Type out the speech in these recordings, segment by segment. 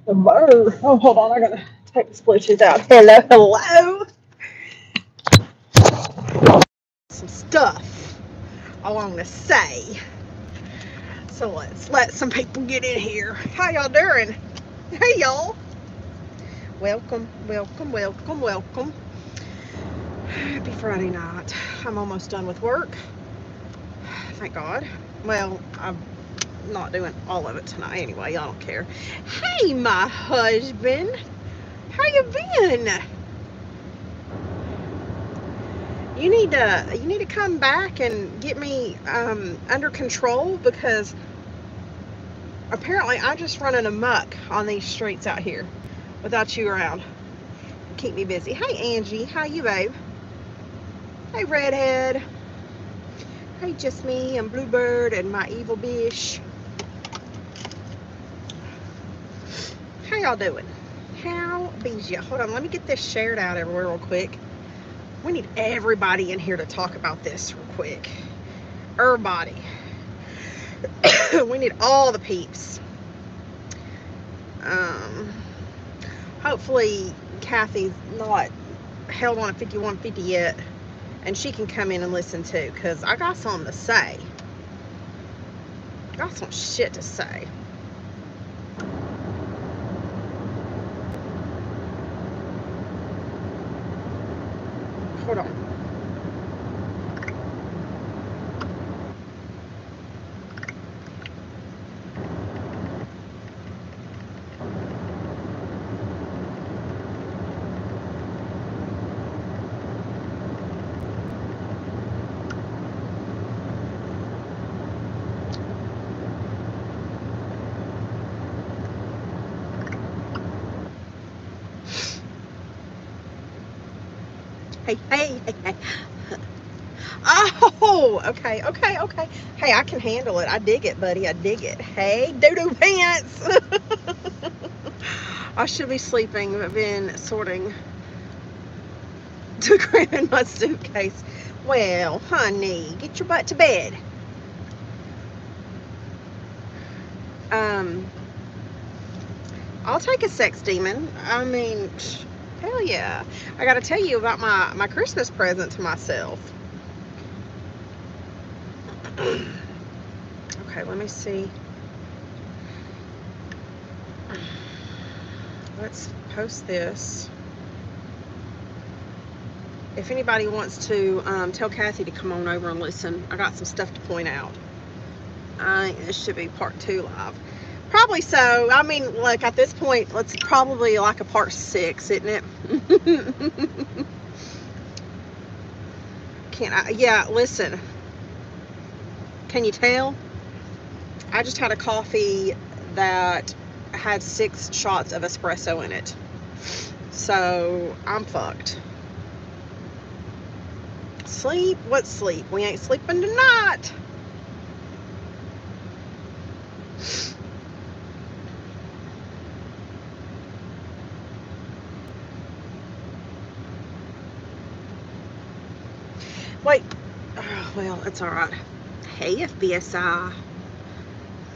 The bird. Oh, hold on. I gotta take this Bluetooth out. Hello, hello. Some stuff I want to say. So let's let some people get in here. How y'all doing? Hey, y'all. Welcome, welcome, welcome, welcome. Happy Friday night. I'm almost done with work. Thank God. Well, I'm not doing all of it tonight anyway. I don't care. Hey, my husband. How you been? You need to come back and get me under control, because apparently I'm just running amok on these streets out here without you around. Keep me busy. Hey, Angie. How you, babe? Hey, Redhead. Hey, just me and Bluebird and my evil bish. How y'all doing? How bees ya? Hold on, let me get this shared out everywhere real quick. We need everybody in here to talk about this real quick. Everybody. We need all the peeps. Hopefully Kathy's not held on at 5150 yet, and she can come in and listen too, because I got something to say. I got some shit to say. Hold on. Hey, hey, hey, hey. Oh, okay, okay, okay. Hey, I can handle it. I dig it, buddy. I dig it. Hey, doo-doo pants. I should be sleeping, but been sorting to cram in my suitcase. Well, honey, get your butt to bed. Um, I'll take a sex demon. I mean, hell yeah. I gotta tell you about my Christmas present to myself. Okay, let me see. Let's post this. If anybody wants to tell Kathy to come on over and listen, I got some stuff to point out. I think this should be part 2 live. Probably so. I mean, look, at this point, it's probably like a part 6, isn't it? Can't I? Yeah, listen. Can you tell? I just had a coffee that had 6 shots of espresso in it. So, I'm fucked. Sleep? What sleep? We ain't sleeping tonight. Wait. Oh, well, it's all right. Hey, FBSI.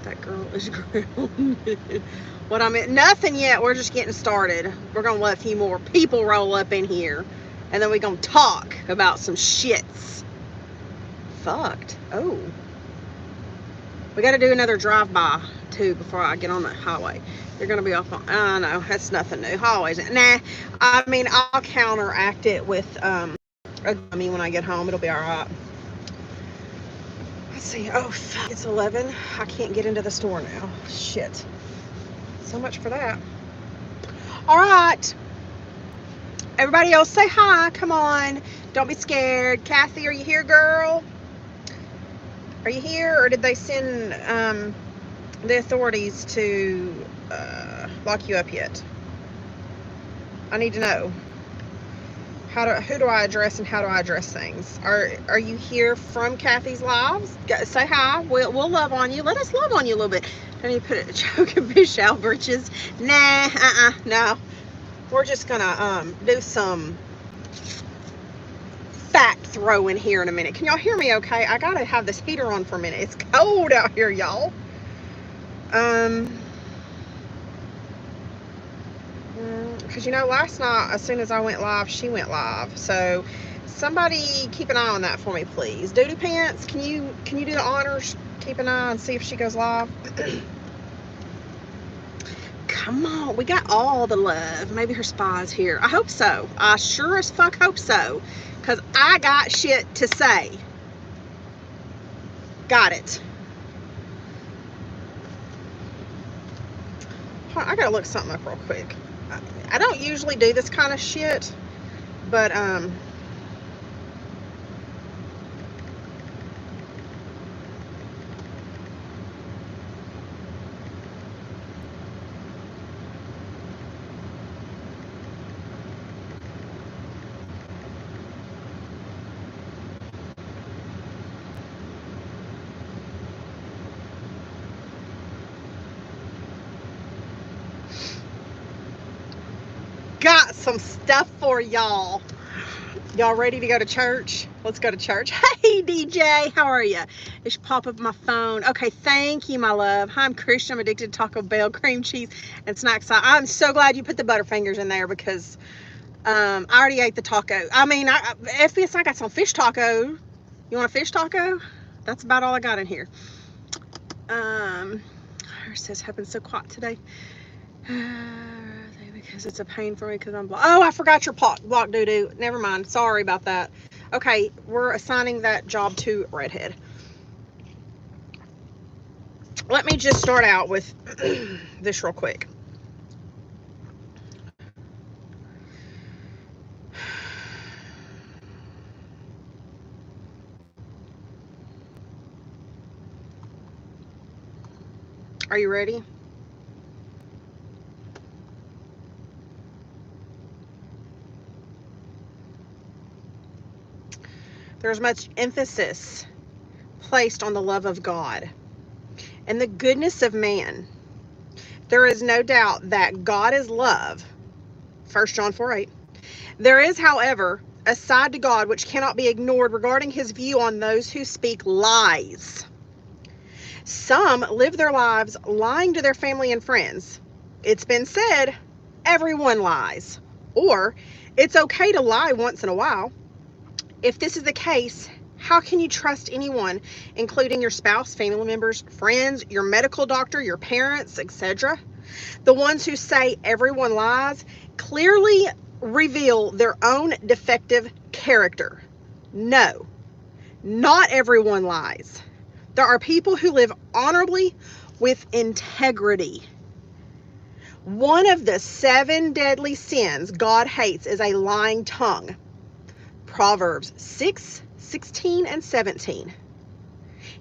That girl is grounded. What I meant, nothing yet. We're just getting started. We're going to let a few more people roll up in here, and then we're going to talk about some shits. Fucked. Oh. We got to do another drive-by, too, before I get on the highway. You're going to be off on, I know, that's nothing new. Highways. Nah, I mean, I'll counteract it with a gummy when I get home. It'll be all right. Let's see. Oh, fuck, it's 11. I can't get into the store now. Shit. So much for that. All right. Everybody else say hi. Come on. Don't be scared. Kathy, are you here, girl? Are you here, or did they send the authorities to lock you up yet? I need to know. Who do I address and how do I address things? Are you here from Kathy's Lives? Say hi. We'll love on you. Let us love on you a little bit. Don't you put a choke and fish out britches? Nah, no. We're just gonna do some fact throwing here in a minute. Can y'all hear me okay? I gotta have this heater on for a minute. It's cold out here, y'all. Because last night, as soon as I went live, she went live. So somebody keep an eye on that for me, please. Doodoo Pants, can you do the honors? Keep an eye and see if she goes live. Come on, we got all the love. Maybe her spa's here. I hope so. I sure as fuck hope so. Because I got shit to say. Got it. I gotta look something up real quick. I don't usually do this kind of shit, but got some stuff for y'all. Y'all ready to go to church? Let's go to church. Hey, DJ, how are you? It should pop up my phone. Okay, thank you, my love. Hi, I'm Christian. I'm addicted to Taco Bell, cream cheese, and snacks. I'm so glad you put the Butterfingers in there because I already ate the taco. I mean, FBS, I got some fish taco. You want a fish taco? That's about all I got in here. It says, happens so quiet today. Because it's a pain for me because I'm blocked. Oh, I forgot your block, Doodoo. Never mind. Sorry about that. Okay, we're assigning that job to Redhead. Let me just start out with this real quick. Are you ready? There's much emphasis placed on the love of God and the goodness of man. There is no doubt that God is love. 1 John 4:8. There is, however, a side to God which cannot be ignored regarding his view on those who speak lies. Some live their lives lying to their family and friends. It's been said, everyone lies. Or, it's okay to lie once in a while. If this is the case, how can you trust anyone, including your spouse, family members, friends, your medical doctor, your parents, etc.? The ones who say everyone lies clearly reveal their own defective character. No, not everyone lies. There are people who live honorably with integrity. One of the 7 deadly sins God hates is a lying tongue. Proverbs 6:16 and 17.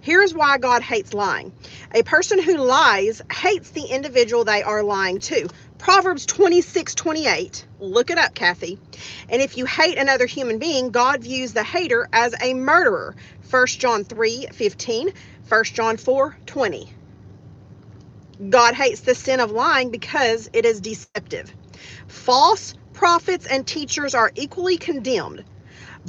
Here's why God hates lying. A person who lies hates the individual they are lying to. Proverbs 26:28. Look it up, Kathy. And if you hate another human being, God views the hater as a murderer. 1 John 3:15, 1 John 4:20. God hates the sin of lying because it is deceptive. False prophets and teachers are equally condemned.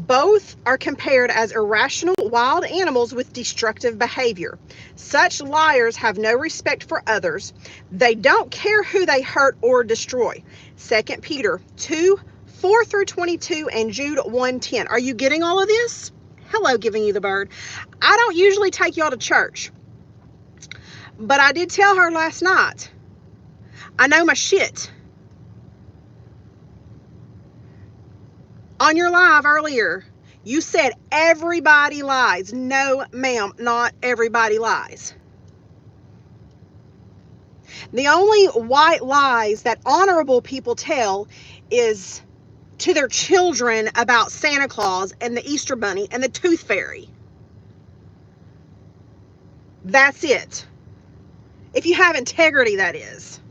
Both are compared as irrational wild animals with destructive behavior. Such liars have no respect for others. They don't care who they hurt or destroy. 2 Peter 2:4-22 and Jude 1:10. Are you getting all of this? Hello, giving you the bird. I don't usually take y'all to church, but I did tell her last night, I know my shit. On your live earlier, you said everybody lies. No, ma'am, not everybody lies. The only white lies that honorable people tell is to their children about Santa Claus and the Easter Bunny and the Tooth Fairy. That's it. If you have integrity, that is.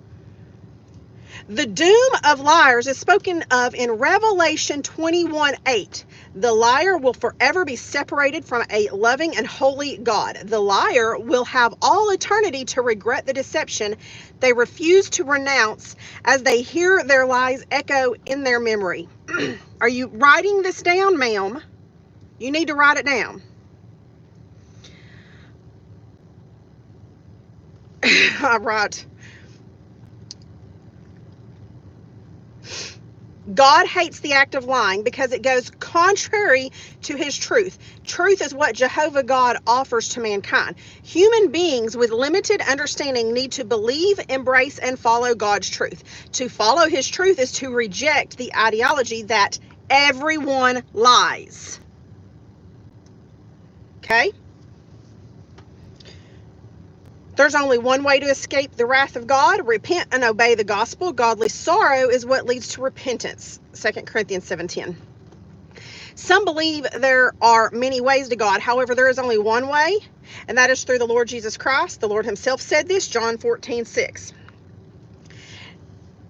The doom of liars is spoken of in Revelation 21:8. The liar will forever be separated from a loving and holy God. The liar will have all eternity to regret the deception they refuse to renounce as they hear their lies echo in their memory. Are you writing this down, ma'am? You need to write it down. I write, God hates the act of lying because it goes contrary to his truth. Truth is what Jehovah God offers to mankind. Human beings with limited understanding need to believe, embrace, and follow God's truth. To follow his truth is to reject the ideology that everyone lies. Okay? There's only one way to escape the wrath of God: repent and obey the gospel. Godly sorrow is what leads to repentance. 2 Corinthians 7:10. Some believe there are many ways to God. However, there is only one way, and that is through the Lord Jesus Christ. The Lord himself said this, John 14:6.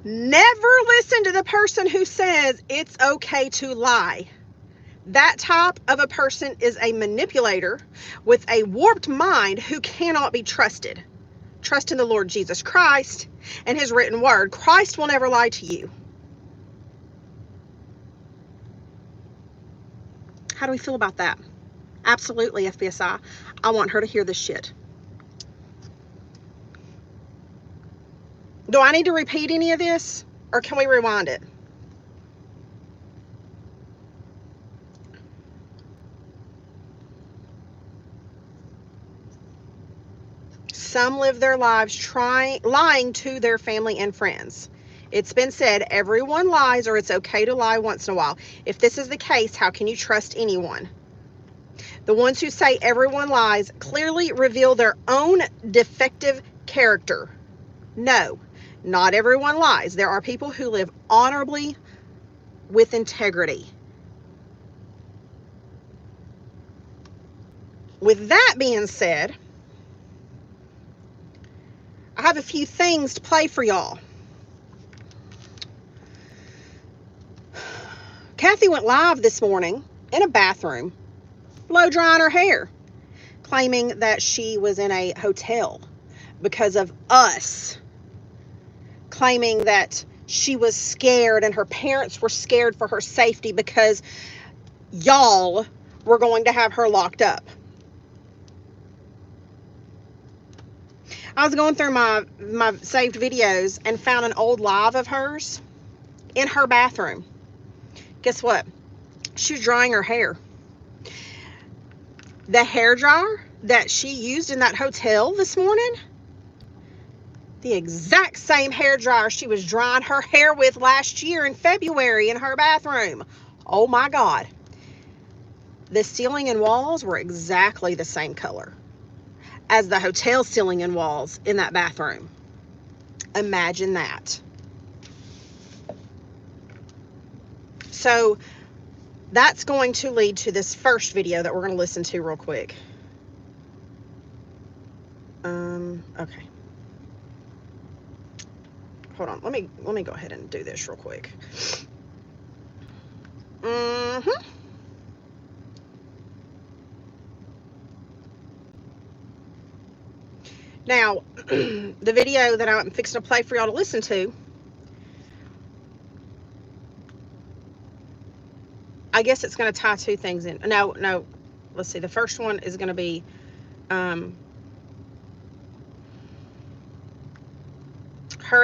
Never listen to the person who says it's okay to lie. That type of a person is a manipulator with a warped mind who cannot be trusted. Trust in the Lord Jesus Christ and his written word. Christ will never lie to you. How do we feel about that? Absolutely, FBSI. I want her to hear this shit. Do I need to repeat any of this, or can we rewind it? Some live their lives lying to their family and friends. It's been said, everyone lies, or it's okay to lie once in a while. If this is the case, how can you trust anyone? The ones who say everyone lies clearly reveal their own defective character. No, not everyone lies. There are people who live honorably with integrity. With that being said, I have a few things to play for y'all. Kathy went live this morning in a bathroom, blow drying her hair, claiming that she was in a hotel because of us, claiming that she was scared and her parents were scared for her safety because y'all were going to have her locked up. I was going through my saved videos and found an old live of hers in her bathroom. Guess what? She was drying her hair. The hair dryer that she used in that hotel this morning, the exact same hair dryer she was drying her hair with last year in February in her bathroom. Oh my God. The ceiling and walls were exactly the same color as the hotel ceiling and walls in that bathroom. Imagine that. So that's going to lead to this first video that we're going to listen to real quick. Okay. Hold on. Let me go ahead and do this real quick. Now, the video that I'm fixing to play for y'all to listen to, I guess it's going to tie two things in. No, let's see. The first one is going to be her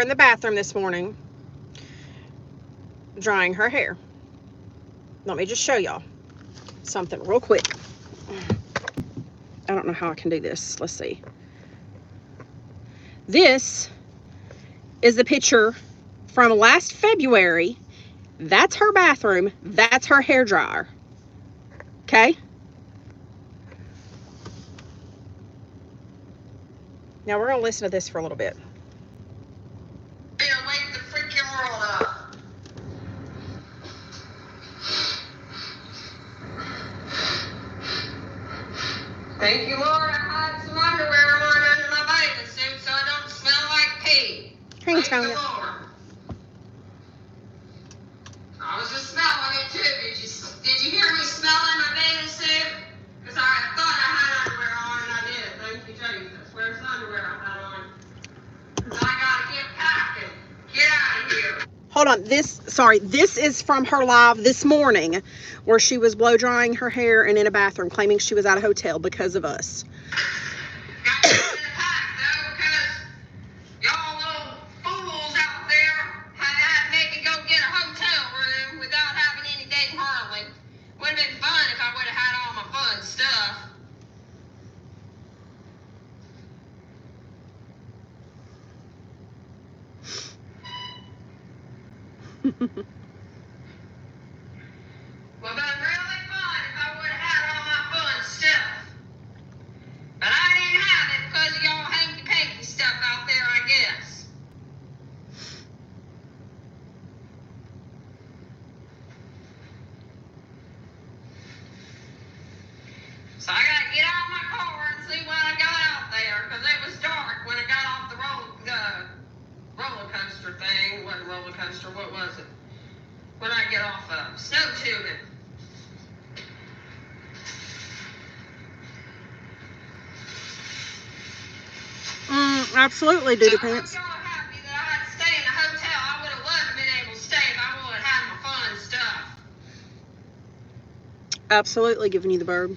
in the bathroom this morning drying her hair. Let me just show y'all something real quick. I don't know how I can do this. Let's see. This is the picture from last February. That's her bathroom. That's her hair dryer. Okay? Now we're going to listen to this for a little bit. Wake the freaking world up. Thank you, Lord. I had some underwear on under my bathing suit so I don't I'm Thank telling the you. Lord. I was just smelling it too. Did you hear me smelling my bathing suit? Because I thought I had underwear on and I did. Thank you, Jesus. Where's the underwear I had on? So I gotta get packing. Get out of here. Hold on. This is from her live this morning where she was blow drying her hair and in a bathroom claiming she was at a hotel because of us. Got to get in the pack though, because y'all little fools out there had made me go get a hotel room without having any Dayton Harley. Would have been fun if I would have had all my fun stuff. Well, been really fun if I would have had all my fun stuff. But I didn't have it because of y'all hanky-panky stuff out there, I guess. So I gotta get out of my car and see what I got out there, because it was dark when I got off the roller coaster thing. What roller coaster? What was it? What did I get off of? Snow tubing. Absolutely, So Duty I hope Pants. y'all are happy that I had to stay in a hotel. I would have loved to been able to stay if I would have had my fun stuff. Absolutely giving you the bird.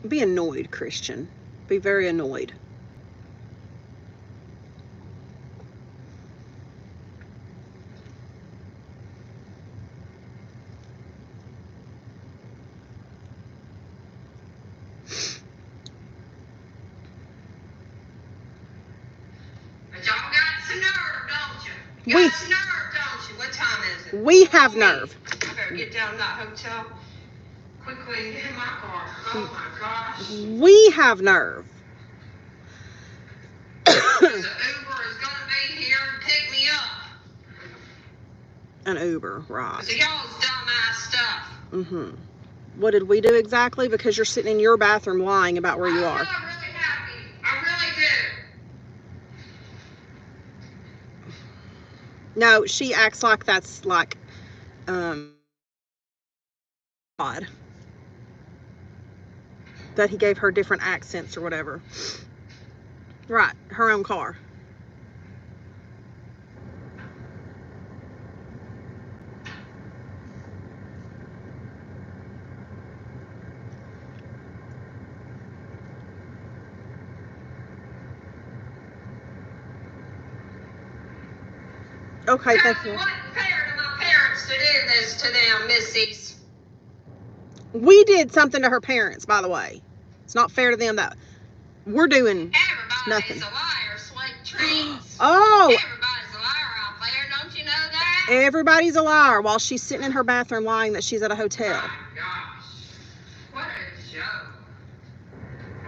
Be annoyed, Christian. Be very annoyed. But y'all got some nerve, don't you? You got some nerve, don't you? What time is it? We have nerve. I better get down to that hotel quickly and get in my car. Oh my gosh. We have nerve. Because the Uber is going to be here to pick me up. An Uber, right. Because of y'all's dumbass stuff. What did we do exactly? Because you're sitting in your bathroom lying about where you are. I'm really happy. I really do. No, she acts like that's like, odd. That he gave her different accents or whatever. Right, her own car. Okay, thank you. It wasn't fair to my parents to do this to them, missies. We did something to her parents, by the way. It's not fair to them that we're doing nothing. Everybody's a liar, Slate Trees. Oh, Everybody's a liar out there, don't you know that? everybody's a liar while she's sitting in her bathroom lying that she's at a hotel. My gosh. What a joke.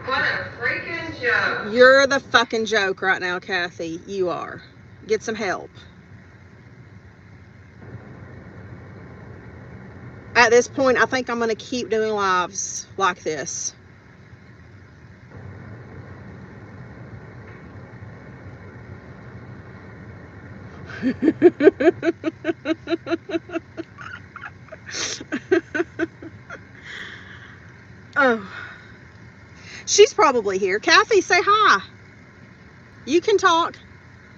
What a freaking joke. You're the fucking joke right now, Kathy. You are. Get some help. At this point, I think I'm going to keep doing lives like this. Oh. She's probably here. Kathy, say hi. You can talk.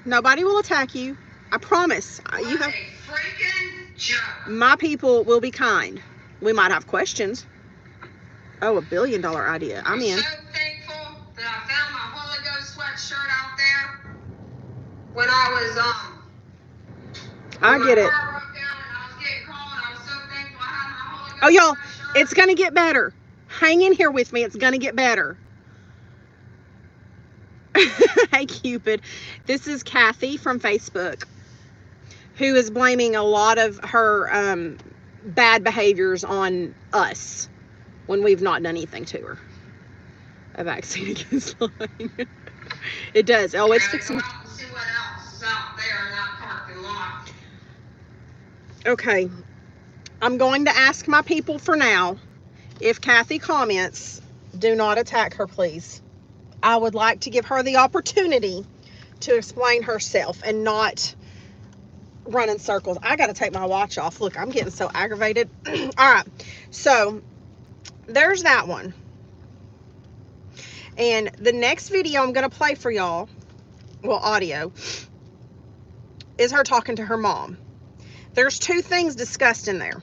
Nobody will attack you. I promise. You have. What a freaking joke. My people will be kind. We might have questions. Oh, $1 billion idea. I'm in. so thankful that I found my Holy Ghost sweatshirt out there when I was I get it. Oh, y'all, it's going to get better. Hang in here with me. It's going to get better. Hey, Cupid. This is Kathy from Facebook, who is blaming a lot of her bad behaviors on us when we've not done anything to her. A vaccine against lying. It does. Oh, it's fixing. See what else is out there in that parking lot. Okay. I'm going to ask my people for now. If Kathy comments, do not attack her, please. I would like to give her the opportunity to explain herself and not run in circles. I got to take my watch off. Look, I'm getting so aggravated. All right. So there's that one. And the next video I'm going to play for y'all, well, audio, is her talking to her mom. There's two things discussed in there.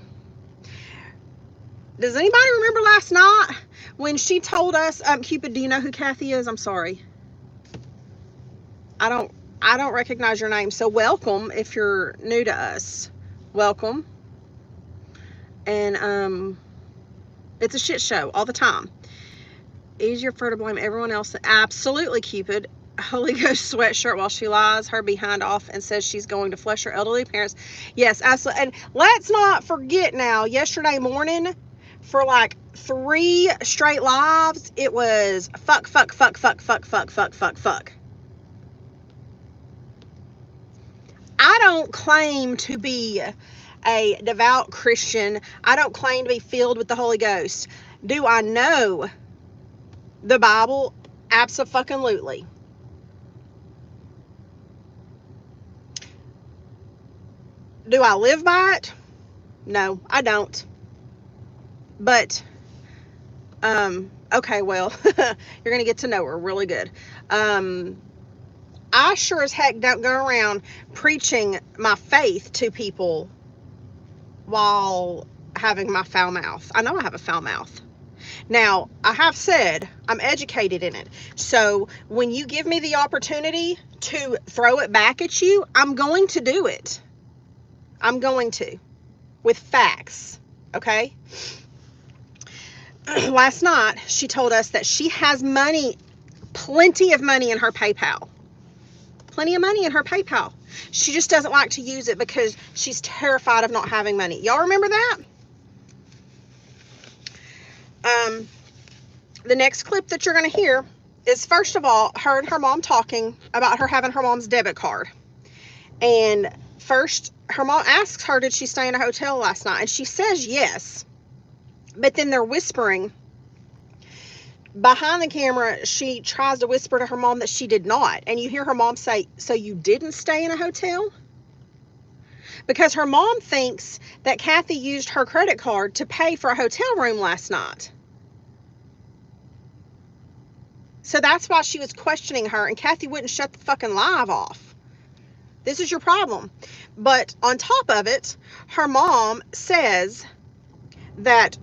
Does anybody remember last night when she told us, Cupid, do you know who Kathy is? I'm sorry. I don't recognize your name. So welcome if you're new to us. Welcome. And it's a shit show all the time. Easier for her to blame everyone else. Absolutely, Cupid. Holy Ghost sweatshirt while she lies her behind off and says she's going to flush her elderly parents. Yes, absolutely. And let's not forget now, yesterday morning, for like 3 straight lives, it was fuck, fuck, fuck, fuck, fuck, fuck, fuck, fuck, fuck. I don't claim to be a devout Christian. I don't claim to be filled with the Holy Ghost. Do I know the Bible? Abso-fucking-lutely. Do I live by it? No, I don't. But, okay, well, you're going to get to know her really good. I sure as heck don't go around preaching my faith to people while having my foul mouth. I know I have a foul mouth. Now, I have said I'm educated in it. So when you give me the opportunity to throw it back at you, I'm going to do it. I'm going to. With facts. Okay? Last night, she told us that she has money, plenty of money in her PayPal. Plenty of money in her PayPal. She just doesn't like to use it because she's terrified of not having money. Y'all remember that? The next clip that you're going to hear is, first of all, her and her mom talking about her having her mom's debit card. And first, her mom asks her, did she stay in a hotel last night? And she says yes. But then they're whispering. Behind the camera, she tries to whisper to her mom that she did not. And you hear her mom say, so you didn't stay in a hotel? Because her mom thinks that Kathy used her credit card to pay for a hotel room last night. So that's why she was questioning her, and Kathy wouldn't shut the fucking live off. This is your problem. But on top of it, her mom says that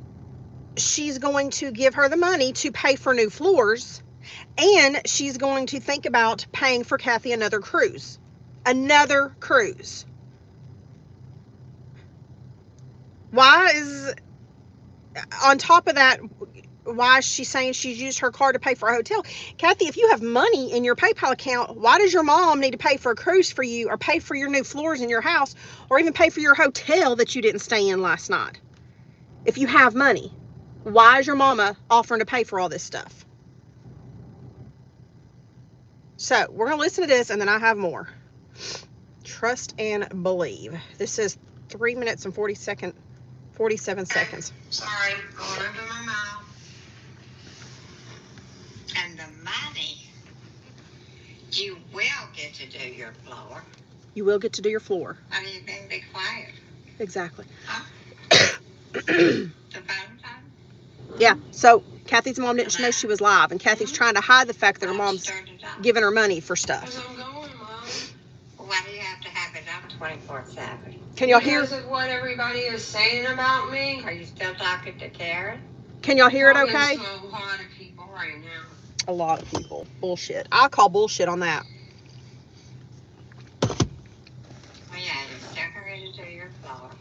she's going to give her the money to pay for new floors, and she's going to think about paying for Kathy another cruise. Another cruise. Why is, on top of that, why is she saying she's used her card to pay for a hotel? Kathy, if you have money in your PayPal account, why does your mom need to pay for a cruise for you, or pay for your new floors in your house, or even pay for your hotel that you didn't stay in last night? If you have money, why is your mama offering to pay for all this stuff? So we're going to listen to this, and then I have more. Trust and believe. This is 3 minutes and 47 seconds. Sorry, going under my mouth. And the money, you will get to do your floor. You will get to do your floor. I mean, then be quiet. Exactly. Huh? The phone time? Yeah, so Kathy's mom didn't know she was live, and Kathy's trying to hide the fact that her mom's giving her money for stuff. Because I'm going, Mom. Why do you have to have it up 24/7? Can y'all hear? Because of what everybody is saying about me. Are you still talking to Karen? Can y'all hear it Talking okay? to a lot of people right now. A lot of people. Bullshit. I call bullshit on that. Well, yeah, you're still going to do your floor.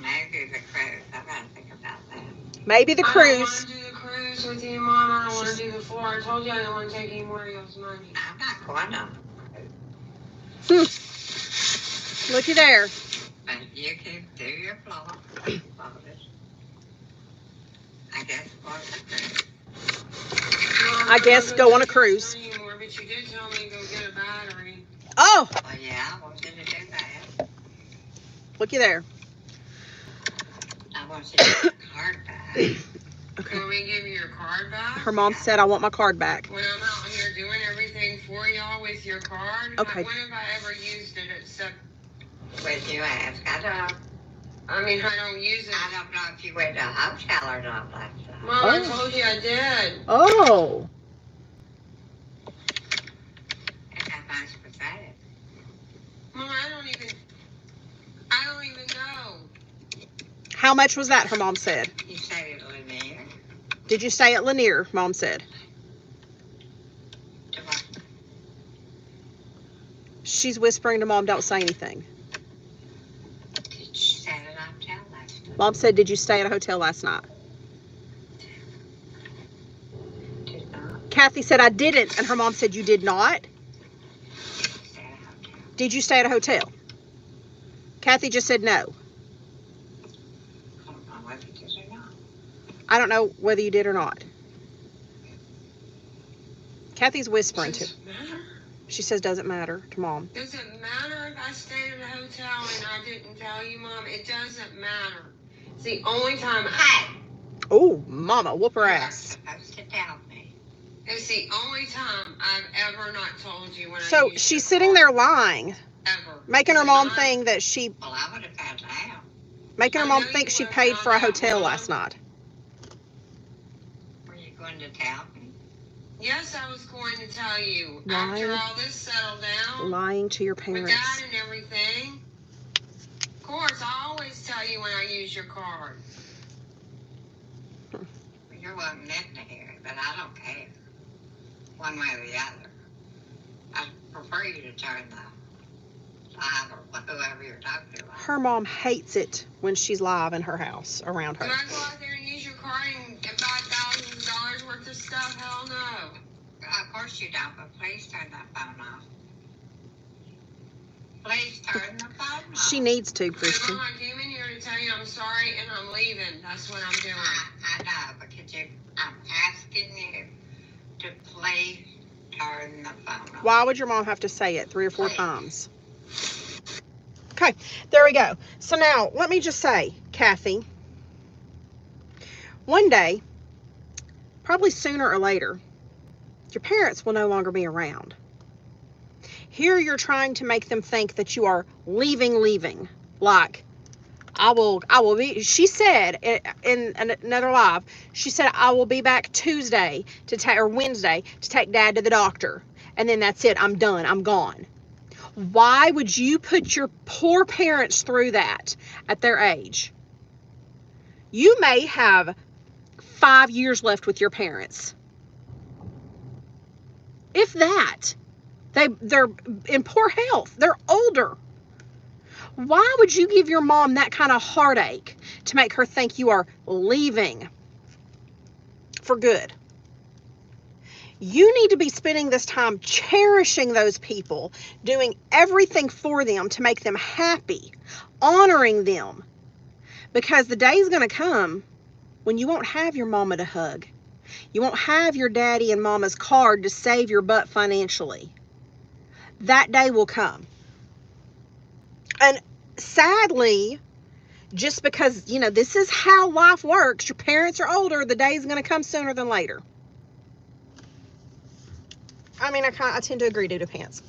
Maybe the cruise. I gotta think about that. Maybe the I don't want cruise. to do the cruise with you, Mom. I don't want to do the floor. I told you I don't want to take any more of y'all's money. I'm not going on. Looky there. But you can do your floor. I guess go on the cruise. Mom, I guess don't go on a take cruise. money anymore, but you did tell me to go get a battery. Oh, Well, yeah, I want you to do that. looky there. I want you to get the card back. You Okay. want me to give you your card back? Her mom said, I want my card back. When I'm out here doing everything for y'all with your card? Okay. When have I ever used it except... Would you ask? I don't. I mean, I don't use it. I don't know if you went to a hotel or not last night. Mom, Oh. I told you I did. Oh. And how much was that? Mom, I don't even know. How much was that, her mom said? You said it, Lanier. Did you stay at Lanier, Mom said? To what? She's whispering to Mom, don't say anything. Did you stay at a hotel last night? Mom said, did you stay at a hotel last night? Did not. Kathy said, I didn't. And her mom said, you did not? Stay at a hotel. Did you stay at a hotel? Kathy just said no. I don't know whether you did or not. I don't know whether you did or not. Kathy's whispering to. Does it matter? She says, doesn't matter to Mom. Does it matter if I stayed at a hotel and I didn't tell you, Mom? It doesn't matter. It's the only time Oh, Mama, whoop her You're ass. supposed to tell me. It's the only time I've ever not told you when I So used she's your sitting card. there lying, Ever. making Is her it mom not? think that she, Well, I would have found out. making her I mom know think you she would've paid for a found out, hotel Mom. last night. Were you going to tell me? Yes, I was going to tell you. Lying. After all this settled down, Lying to your with parents. Dad and everything. Of course, I always tell you when I use your card. Well, you're wanting it to hear it, but I don't care. One way or the other. I prefer you to turn the live or whoever you're talking to. Her mom hates it when she's live in her house around Do her. I go out there and use your card and buy thousands of dollars worth of stuff? Hell no. Of course you don't, but please turn that phone off. Please turn the phone off. She needs to, Because Christian. Mom, I came in here to tell you I'm sorry and I'm leaving. That's what I'm doing. I know, but I'm asking you to please turn the phone off. Why would your mom have to say it 3 or 4 Please. times? Okay, there we go. So now, let me just say, Kathy, one day, probably sooner or later, your parents will no longer be around. Here you're trying to make them think that you are leaving. Like, I will be, she said in another live, she said, I will be back Tuesday or Wednesday to take Dad to the doctor. And then that's it. I'm done. I'm gone. Why would you put your poor parents through that at their age? You may have 5 years left with your parents. If that. They're in poor health. They're older. Why would you give your mom that kind of heartache to make her think you are leaving for good? You need to be spending this time cherishing those people, doing everything for them to make them happy, honoring them. Because the day is going to come when you won't have your mama to hug. You won't have your daddy and mama's card to save your butt financially. That day will come. And sadly, just because, this is how life works, your parents are older, the day is going to come sooner than later. I mean, I tend to agree, Duda Pants.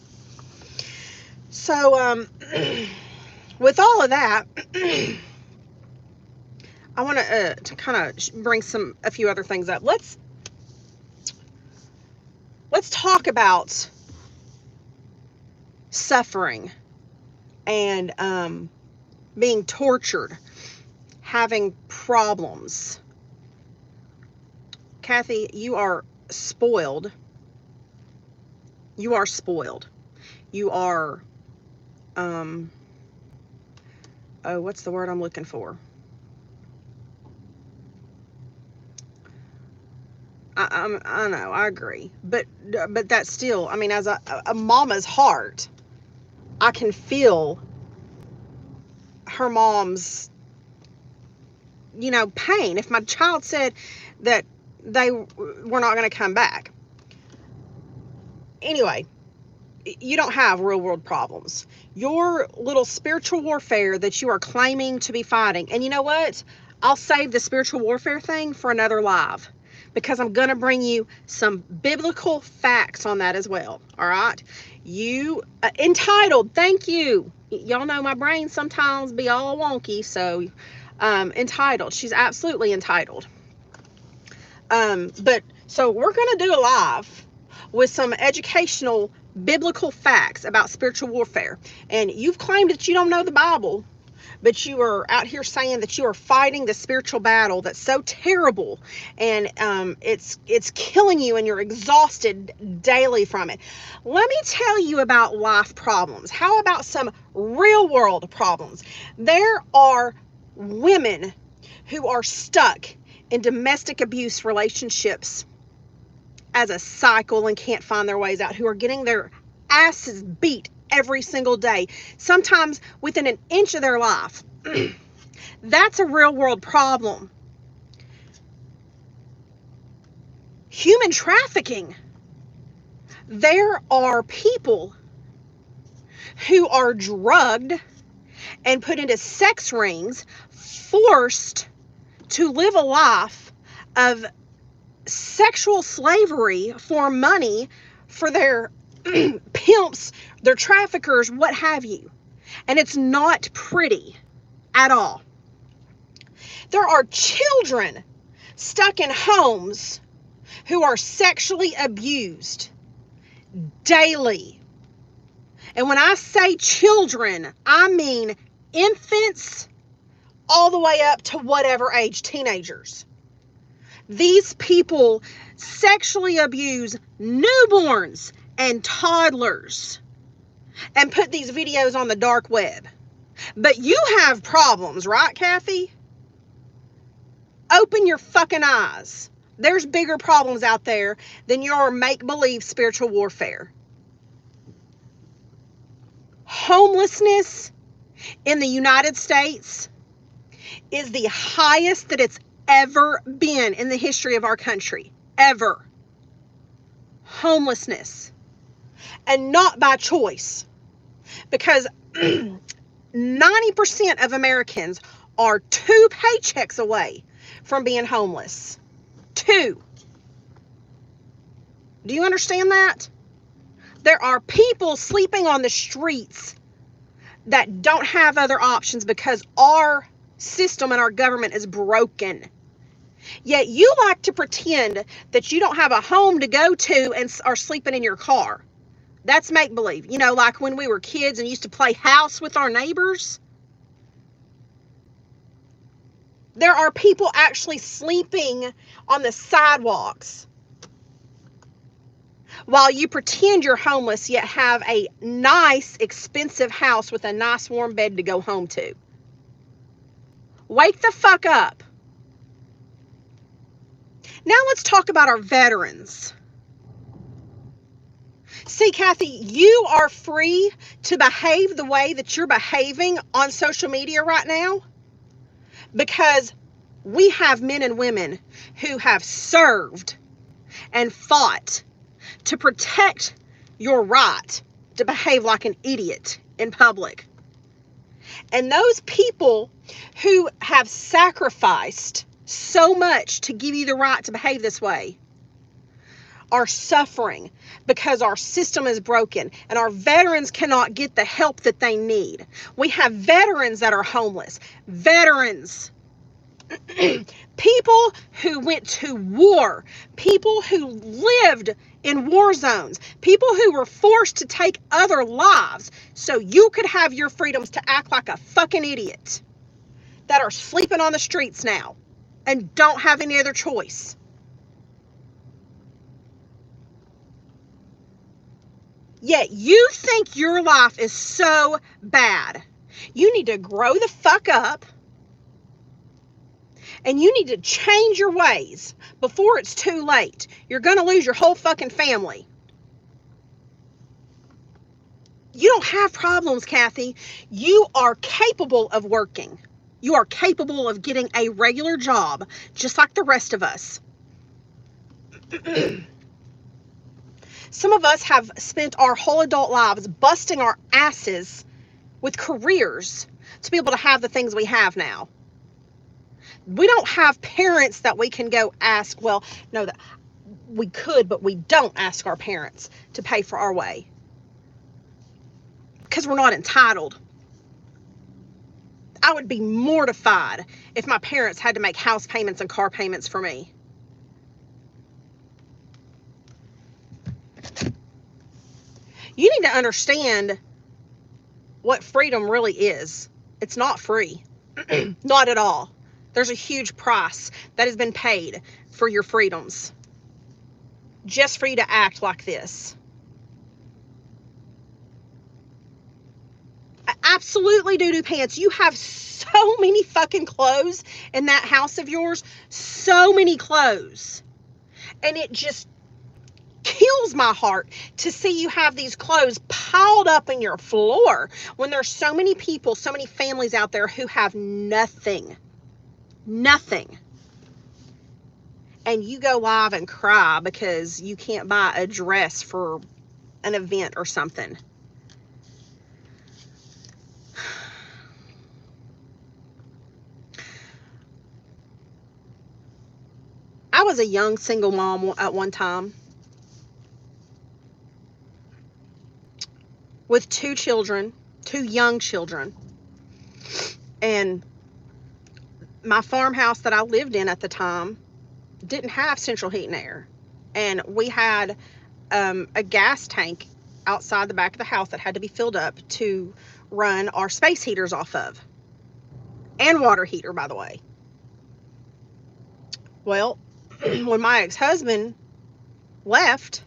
So, with all of that, I want to kind of bring a few other things up. Let's talk about suffering and being tortured, having problems. Kathy, you are spoiled. You are spoiled. You are, what's the word I'm looking for? I know, I agree. But that's still, I mean, as a mama's heart, I can feel her mom's, pain. If my child said that they were not going to come back. Anyway, you don't have real world problems. Your little spiritual warfare that you are claiming to be fighting. And you know what? I'll save the spiritual warfare thing for another live, because I'm going to bring you some biblical facts on that as well. All right. You, entitled, thank you. Y'all know my brain sometimes be all wonky. So, entitled, she's absolutely entitled. But so we're going to do a live with some educational biblical facts about spiritual warfare. And you've claimed that you don't know the Bible, but you are out here saying that you are fighting the spiritual battle that's so terrible, and it's killing you, and you're exhausted daily from it. Let me tell you about life problems. How about some real world problems? There are women who are stuck in domestic abuse relationships as a cycle and can't find their ways out, who are getting their asses beat every single day, sometimes within an inch of their life. That's a real world problem. Human trafficking. There are people who are drugged and put into sex rings, forced to live a life of sexual slavery for money for their pimps, their traffickers, what have you. And it's not pretty at all. There are children stuck in homes who are sexually abused daily. And when I say children, I mean infants all the way up to whatever age, teenagers. These people sexually abuse newborns and toddlers and put these videos on the dark web. But you have problems, right, Kathy? Open your fucking eyes. There's bigger problems out there than your make-believe spiritual warfare. Homelessness in the United States is the highest that it's ever been in the history of our country. Ever. Homelessness. And not by choice. Because 90% of Americans are 2 paychecks away from being homeless. 2. Do you understand that? There are people sleeping on the streets that don't have other options because our system and our government is broken. Yet you like to pretend that you don't have a home to go to and are sleeping in your car. That's make-believe. You know, like when we were kids and used to play house with our neighbors. There are people actually sleeping on the sidewalks while you pretend you're homeless, yet have a nice, expensive house with a nice warm bed to go home to. Wake the fuck up. Now let's talk about our veterans. See, Kathy, you are free to behave the way that you're behaving on social media right now because we have men and women who have served and fought to protect your right to behave like an idiot in public. And those people who have sacrificed so much to give you the right to behave this way are suffering because our system is broken and our veterans cannot get the help that they need. We have veterans that are homeless. Veterans. People who went to war. People who lived in war zones. People who were forced to take other lives so you could have your freedoms to act like a fucking idiot. That are sleeping on the streets now and don't have any other choice. Yet you think your life is so bad. You need to grow the fuck up. And you need to change your ways before it's too late. You're going to lose your whole fucking family. You don't have problems, Kathy. You are capable of working. You are capable of getting a regular job, just like the rest of us. Some of us have spent our whole adult lives busting our asses with careers to be able to have the things we have now. We don't have parents that we can go ask. Well, no, that we could, but we don't ask our parents to pay for our way because we're not entitled. I would be mortified if my parents had to make house payments and car payments for me. You need to understand what freedom really is. It's not free. Not at all. There's a huge price that has been paid for your freedoms. Just for you to act like this. Absolutely, doo-doo pants. You have so many fucking clothes in that house of yours. So many clothes. And it just kills my heart to see you have these clothes piled up in your floor when there's so many people, so many families out there who have nothing. Nothing. And you go live and cry because you can't buy a dress for an event or something. I was a young single mom at one time with 2 children, 2 young children. And my farmhouse that I lived in at the time didn't have central heat and air. And we had a gas tank outside the back of the house that had to be filled up to run our space heaters off of. And water heater, by the way. Well, when my ex-husband left,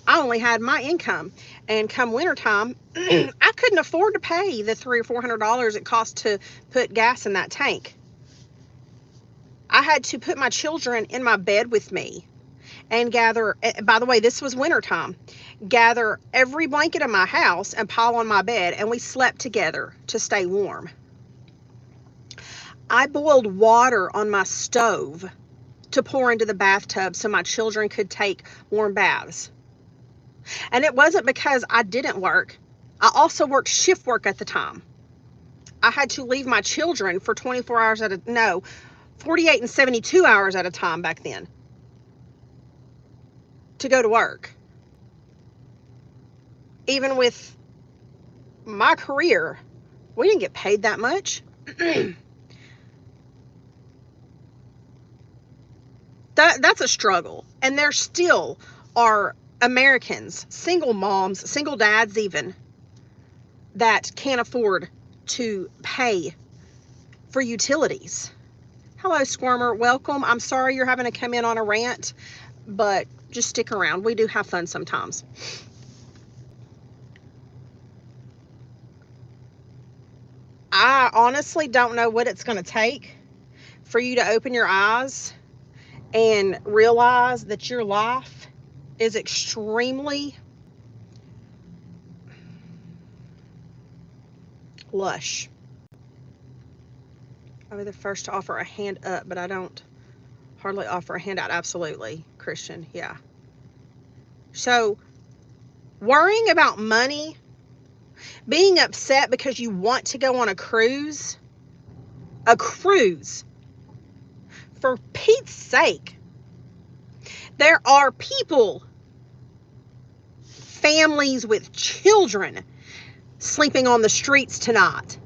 I only had my income. And come wintertime, I couldn't afford to pay the $300 or $400 it cost to put gas in that tank. I had to put my children in my bed with me and gather, by the way, this was wintertime, gather every blanket in my house and pile on my bed, and we slept together to stay warm. I boiled water on my stove to pour into the bathtub so my children could take warm baths. And it wasn't because I didn't work. I also worked shift work at the time. I had to leave my children for 24 hours at a, no, 48 and 72 hours at a time back then to go to work. Even with my career, we didn't get paid that much. That's a struggle. And there still are Americans, single moms, single dads even, that can't afford to pay for utilities. Hello, Squirmer. Welcome. I'm sorry you're having to come in on a rant, but just stick around. We do have fun sometimes. I honestly don't know what it's going to take for you to open your eyes and realize that your life is extremely lush. I'll be the first to offer a hand up, but I don't hardly offer a handout. Absolutely, Christian. Yeah. So, worrying about money, being upset because you want to go on a cruise, for Pete's sake, there are people, families with children, sleeping on the streets tonight.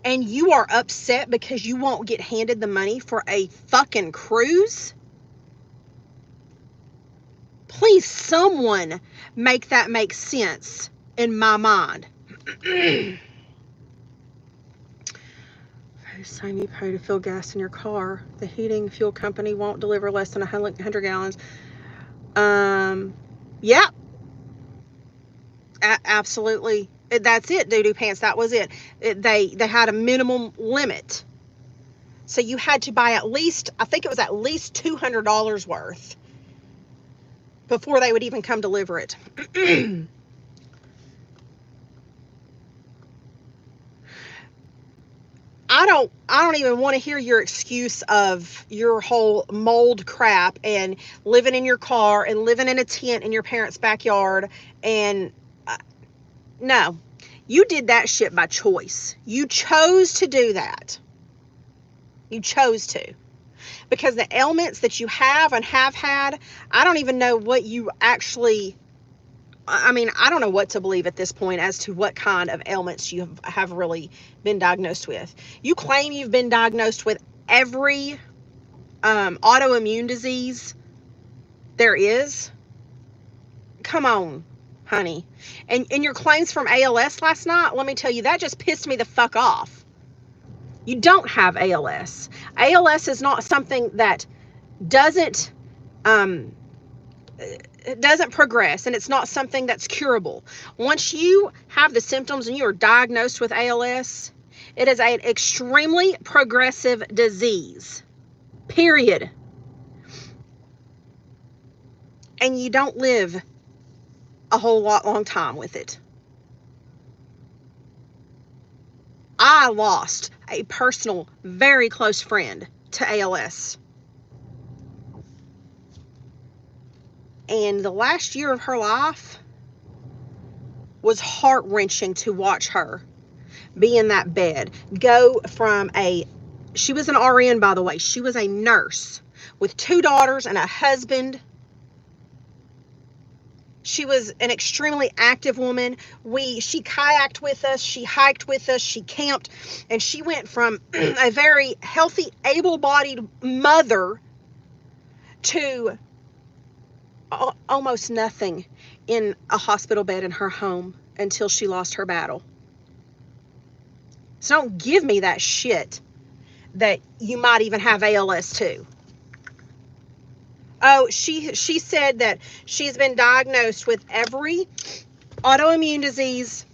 And you are upset because you won't get handed the money for a fucking cruise? Please, someone make that make sense in my mind. Same you pay to fill gas in your car. The heating fuel company won't deliver less than 100 gallons. Yeah. Absolutely. That's it, doo-doo pants. That was it. They had a minimum limit. So you had to buy at least, I think it was at least $200 worth before they would even come deliver it. I don't even want to hear your excuse of your whole mold crap and living in your car and living in a tent in your parents' backyard. And no, you did that shit by choice. You chose to do that. You chose to. Because the ailments that you have and have had, I don't even know what you actually, I mean, I don't know what to believe at this point as to what kind of ailments you have really been diagnosed with. You claim you've been diagnosed with every autoimmune disease there is. Come on, honey. And your claims from ALS last night, let me tell you, that just pissed me the fuck off. You don't have ALS. ALS is not something that doesn't progress, and it's not something that's curable. Once you have the symptoms and you are diagnosed with ALS, it is an extremely progressive disease. Period. And you don't live a whole long time with it. I lost a personal, very close friend to ALS. And the last year of her life was heart-wrenching to watch her be in that bed. Go from she was an RN, by the way. She was a nurse with 2 daughters and a husband. She was an extremely active woman. She kayaked with us, she hiked with us, she camped, and she went from a very healthy, able-bodied mother to almost nothing in a hospital bed in her home until she lost her battle. So don't give me that shit that you might even have ALS too. Oh, she said that she's been diagnosed with every autoimmune disease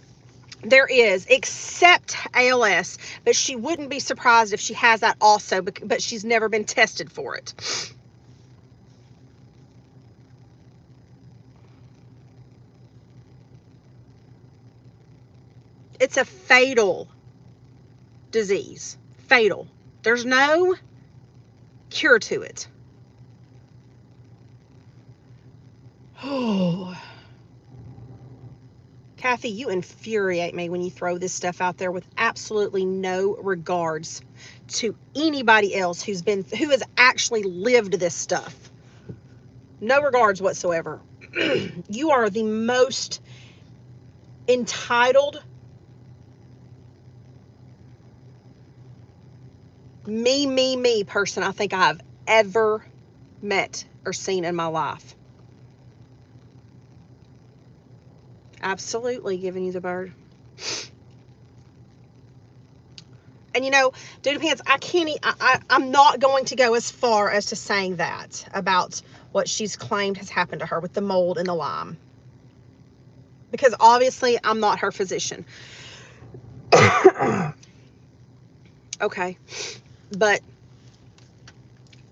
there is except ALS, but she wouldn't be surprised if she has that also, but she's never been tested for it. It's a fatal disease. Fatal. There's no cure to it. Oh, Kathy, you infuriate me when you throw this stuff out there with absolutely no regards to anybody else who has actually lived this stuff. No regards whatsoever. You are the most entitled, me person I think I've ever met or seen in my life. Absolutely giving you the bird. And you know, Dude Pants, I'm not going to go as far as to saying that about what she's claimed has happened to her with the mold and the Lyme. Because obviously I'm not her physician. Okay. But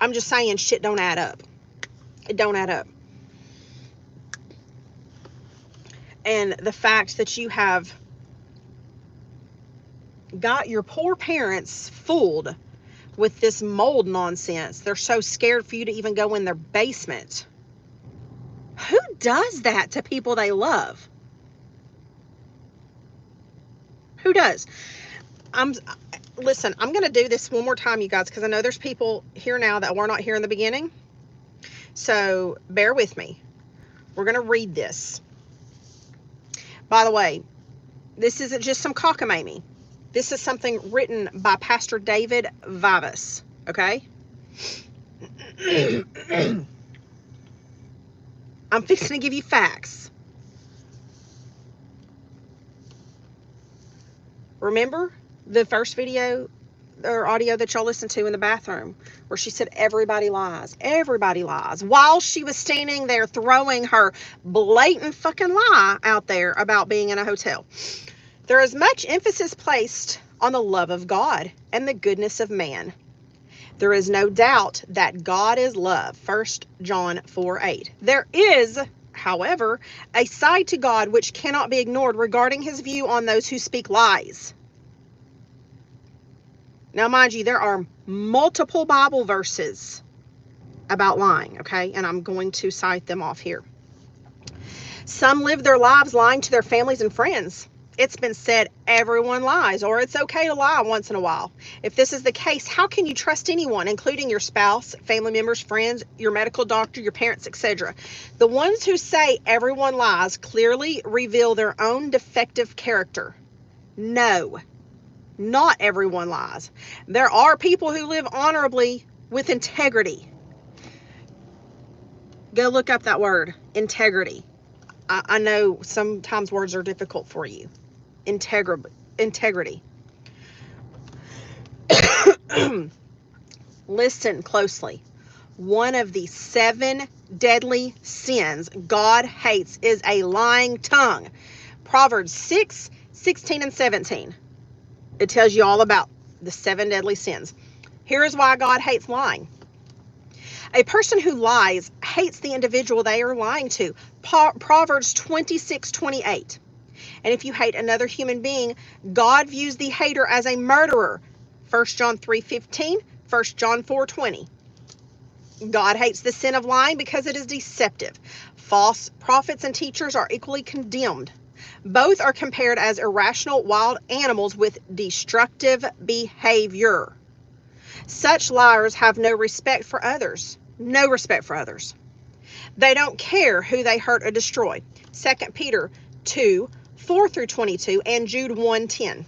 I'm just saying shit don't add up. It don't add up. And the fact that you have got your poor parents fooled with this mold nonsense. They're so scared for you to even go in their basement. Who does that to people they love? Who does? Listen, I'm going to do this one more time, you guys, because I know there's people here now that were not here in the beginning. So bear with me. We're going to read this. By the way, this isn't just some cockamamie. This is something written by Pastor David Vivas, okay? I'm fixing to give you facts. Remember the first video or audio that y'all listened to in the bathroom where she said everybody lies? Everybody lies. While she was standing there throwing her blatant fucking lie out there about being in a hotel. There is much emphasis placed on the love of God and the goodness of man. There is no doubt that God is love. 1 John 4:8. There is, however, a side to God which cannot be ignored regarding his view on those who speak lies. Now, mind you, there are multiple Bible verses about lying, okay? And I'm going to cite them off here. Some live their lives lying to their families and friends. It's been said everyone lies, or it's okay to lie once in a while. If this is the case, how can you trust anyone, including your spouse, family members, friends, your medical doctor, your parents, etc.? The ones who say everyone lies clearly reveal their own defective character. No, not everyone lies. There are people who live honorably with integrity. Go look up that word, integrity. I know sometimes words are difficult for you. Integrity. Listen closely. One of the 7 deadly sins God hates is a lying tongue. Proverbs 6:16 and 17. It tells you all about the 7 deadly sins. Here is why God hates lying. A person who lies hates the individual they are lying to. Proverbs 26:28. And if you hate another human being, God views the hater as a murderer. 1 John 3:15, 1 John 4:20. God hates the sin of lying because it is deceptive. False prophets and teachers are equally condemned. Both are compared as irrational wild animals with destructive behavior. Such liars have no respect for others. No respect for others. They don't care who they hurt or destroy. 2 Peter 2:4 through 22 and Jude 1:10.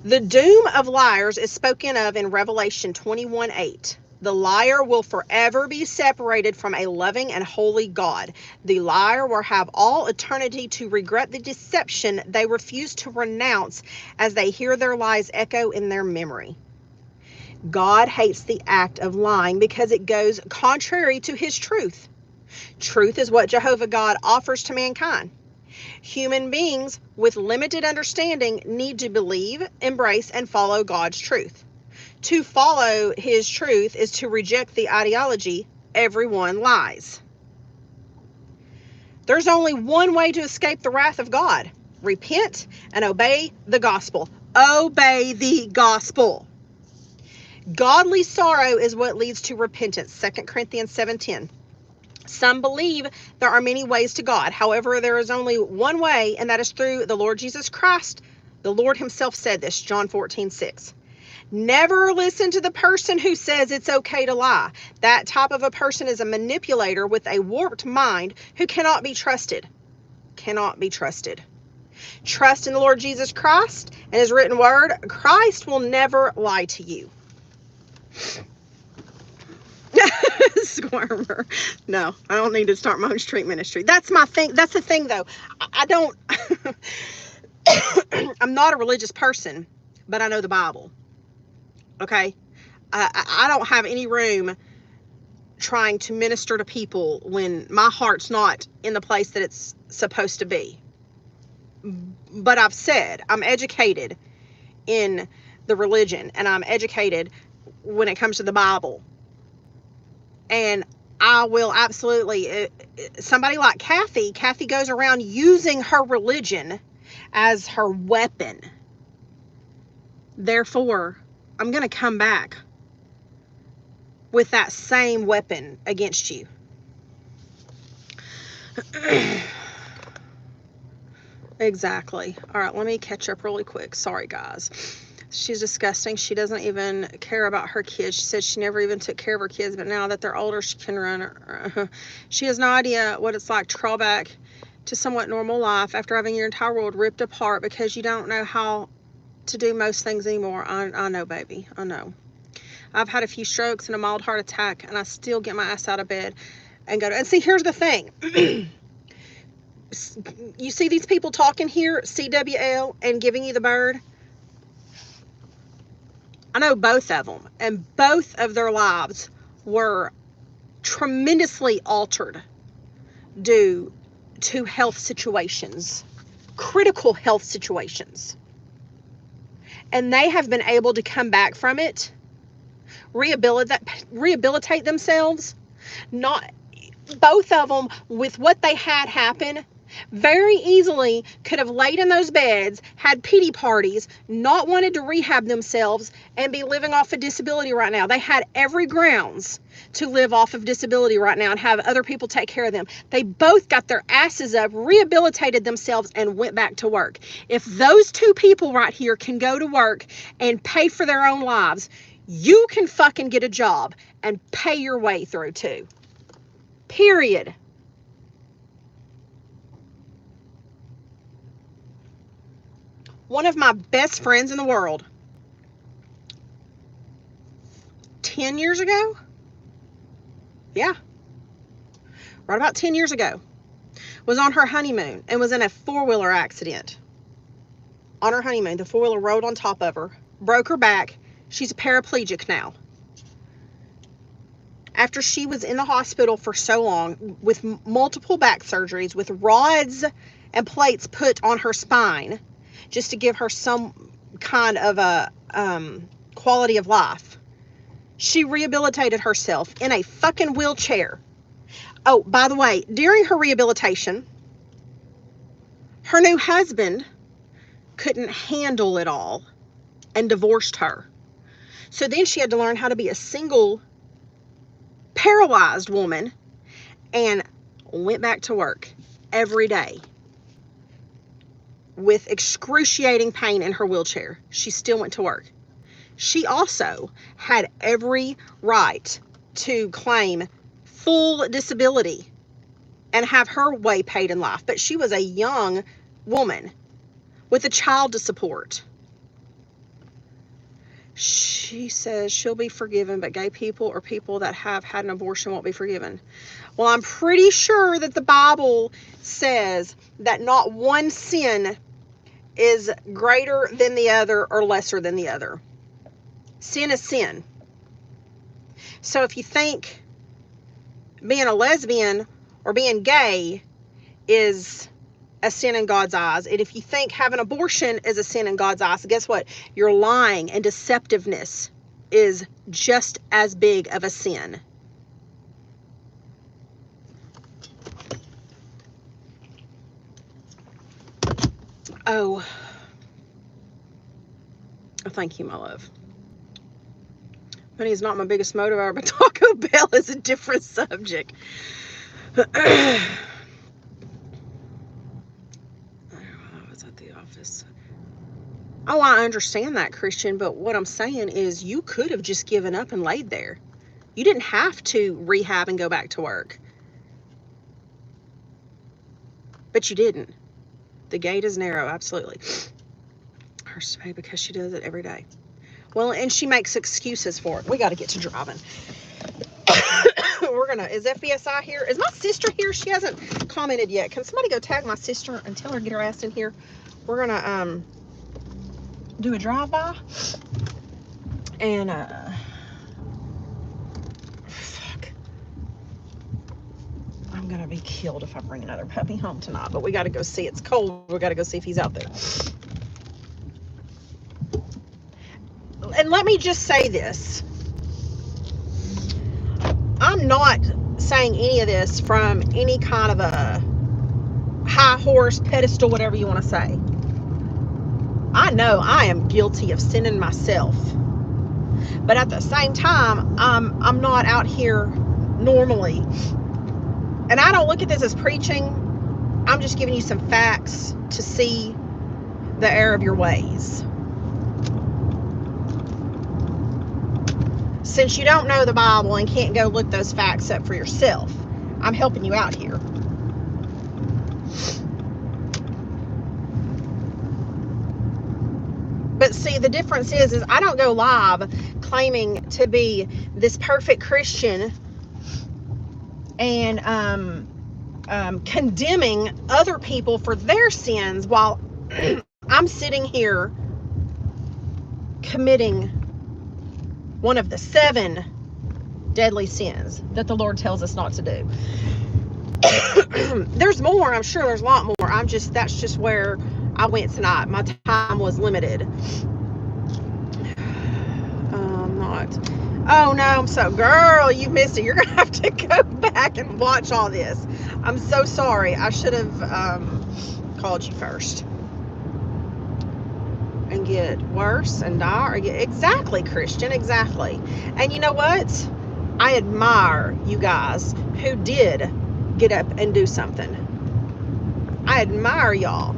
The doom of liars is spoken of in Revelation 21:8. The liar will forever be separated from a loving and holy God. The liar will have all eternity to regret the deception they refuse to renounce as they hear their lies echo in their memory. God hates the act of lying because it goes contrary to his truth. Truth is what Jehovah God offers to mankind. Human beings with limited understanding need to believe, embrace, and follow God's truth. To follow his truth is to reject the ideology, everyone lies. There's only one way to escape the wrath of God. Repent and obey the gospel. Obey the gospel. Godly sorrow is what leads to repentance. 2 Corinthians 7:10. Some believe there are many ways to God. However, there is only one way, and that is through the Lord Jesus Christ. The Lord himself said this, John 14:6. Never listen to the person who says it's okay to lie. That type of a person is a manipulator with a warped mind who cannot be trusted. Cannot be trusted. Trust in the Lord Jesus Christ and his written word. Christ will never lie to you. Squirmer. No, I don't need to start my own street ministry. That's my thing. That's the thing, though. I don't. I'm not a religious person, but I know the Bible. Okay? I don't have any room trying to minister to people when my heart's not in the place that it's supposed to be. But I've said I'm educated in the religion, and I'm educated when it comes to the Bible. And I will absolutely, somebody like Kathy goes around using her religion as her weapon. Therefore, I'm going to come back with that same weapon against you. Exactly. All right, let me catch up really quick. Sorry, guys. She's disgusting. She doesn't even care about her kids. She said she never even took care of her kids, but now that they're older, she can run. She has no idea what it's like to crawl back to somewhat normal life after having your entire world ripped apart because you don't know how to do most things anymore. I know, baby. I know. I've had a few strokes and a mild heart attack, and I still get my ass out of bed and go to... And see, here's the thing. You see these people talking here, CWL, and giving you the bird? I know both of them, and both of their lives were tremendously altered due to health situations, critical health situations. And they have been able to come back from it, rehabilitate themselves. Not both of them, with what they had happen, very easily could have laid in those beds, had pity parties, not wanted to rehab themselves, and be living off of disability right now. They had every grounds to live off of disability right now and have other people take care of them. They both got their asses up, rehabilitated themselves, and went back to work. If those two people right here can go to work and pay for their own lives, you can fucking get a job and pay your way through too. Period. One of my best friends in the world, 10 years ago, yeah, right about 10 years ago, was on her honeymoon and was in a four-wheeler accident. On her honeymoon, the four-wheeler rolled on top of her, broke her back. She's a paraplegic now. After she was in the hospital for so long with multiple back surgeries, with rods and plates put on her spine just to give her some kind of a quality of life, she rehabilitated herself in a fucking wheelchair. Oh, by the way, during her rehabilitation, her new husband couldn't handle it all and divorced her. So then she had to learn how to be a single paralyzed woman and went back to work every day with excruciating pain in her wheelchair. She still went to work. She also had every right to claim full disability and have her way paid in life, but she was a young woman with a child to support. She says she'll be forgiven, but gay people or people that have had an abortion won't be forgiven. Well, I'm pretty sure that the Bible says that not one sin is greater than the other or lesser than the other. Sin is sin. So if you think being a lesbian or being gay is a sin in God's eyes, and if you think having abortion is a sin in God's eyes, guess what? Your lying and deceptiveness is just as big of a sin. Oh, thank you, my love. Money is not my biggest motivator, but Taco Bell is a different subject. I was at the office. Oh, I understand that, Christian, but what I'm saying is you could have just given up and laid there. You didn't have to rehab and go back to work. But you didn't. The gate is narrow, absolutely. Hers to pay because she does it every day. Well, and she makes excuses for it. We got to get to driving. Is FBSI here? Is my sister here? She hasn't commented yet. Can somebody go tag my sister and tell her to get her ass in here? We're going to do a drive-by. And, fuck. I'm going to be killed if I bring another puppy home tonight. But we got to go see. It's cold. We got to go see if he's out there. And let me just say this. I'm not saying any of this from any kind of a high horse, pedestal, whatever you want to say. I know I am guilty of sinning myself. But at the same time, I'm not out here normally. And I don't look at this as preaching. I'm just giving you some facts to see the error of your ways. Since you don't know the Bible and can't go look those facts up for yourself, I'm helping you out here. But see, the difference is I don't go live claiming to be this perfect Christian and condemning other people for their sins while I'm sitting here committing one of the 7 deadly sins that the Lord tells us not to do. There's more. I'm sure there's a lot more. That's just where I went tonight. My time was limited. I'm not. Oh no, I'm so, girl, you missed it. You're gonna have to go back back and watch all this. I'm so sorry. I should have called you first. And get worse and die. Or get, exactly, Christian, exactly. And you know what? I admire you guys who did get up and do something. I admire y'all.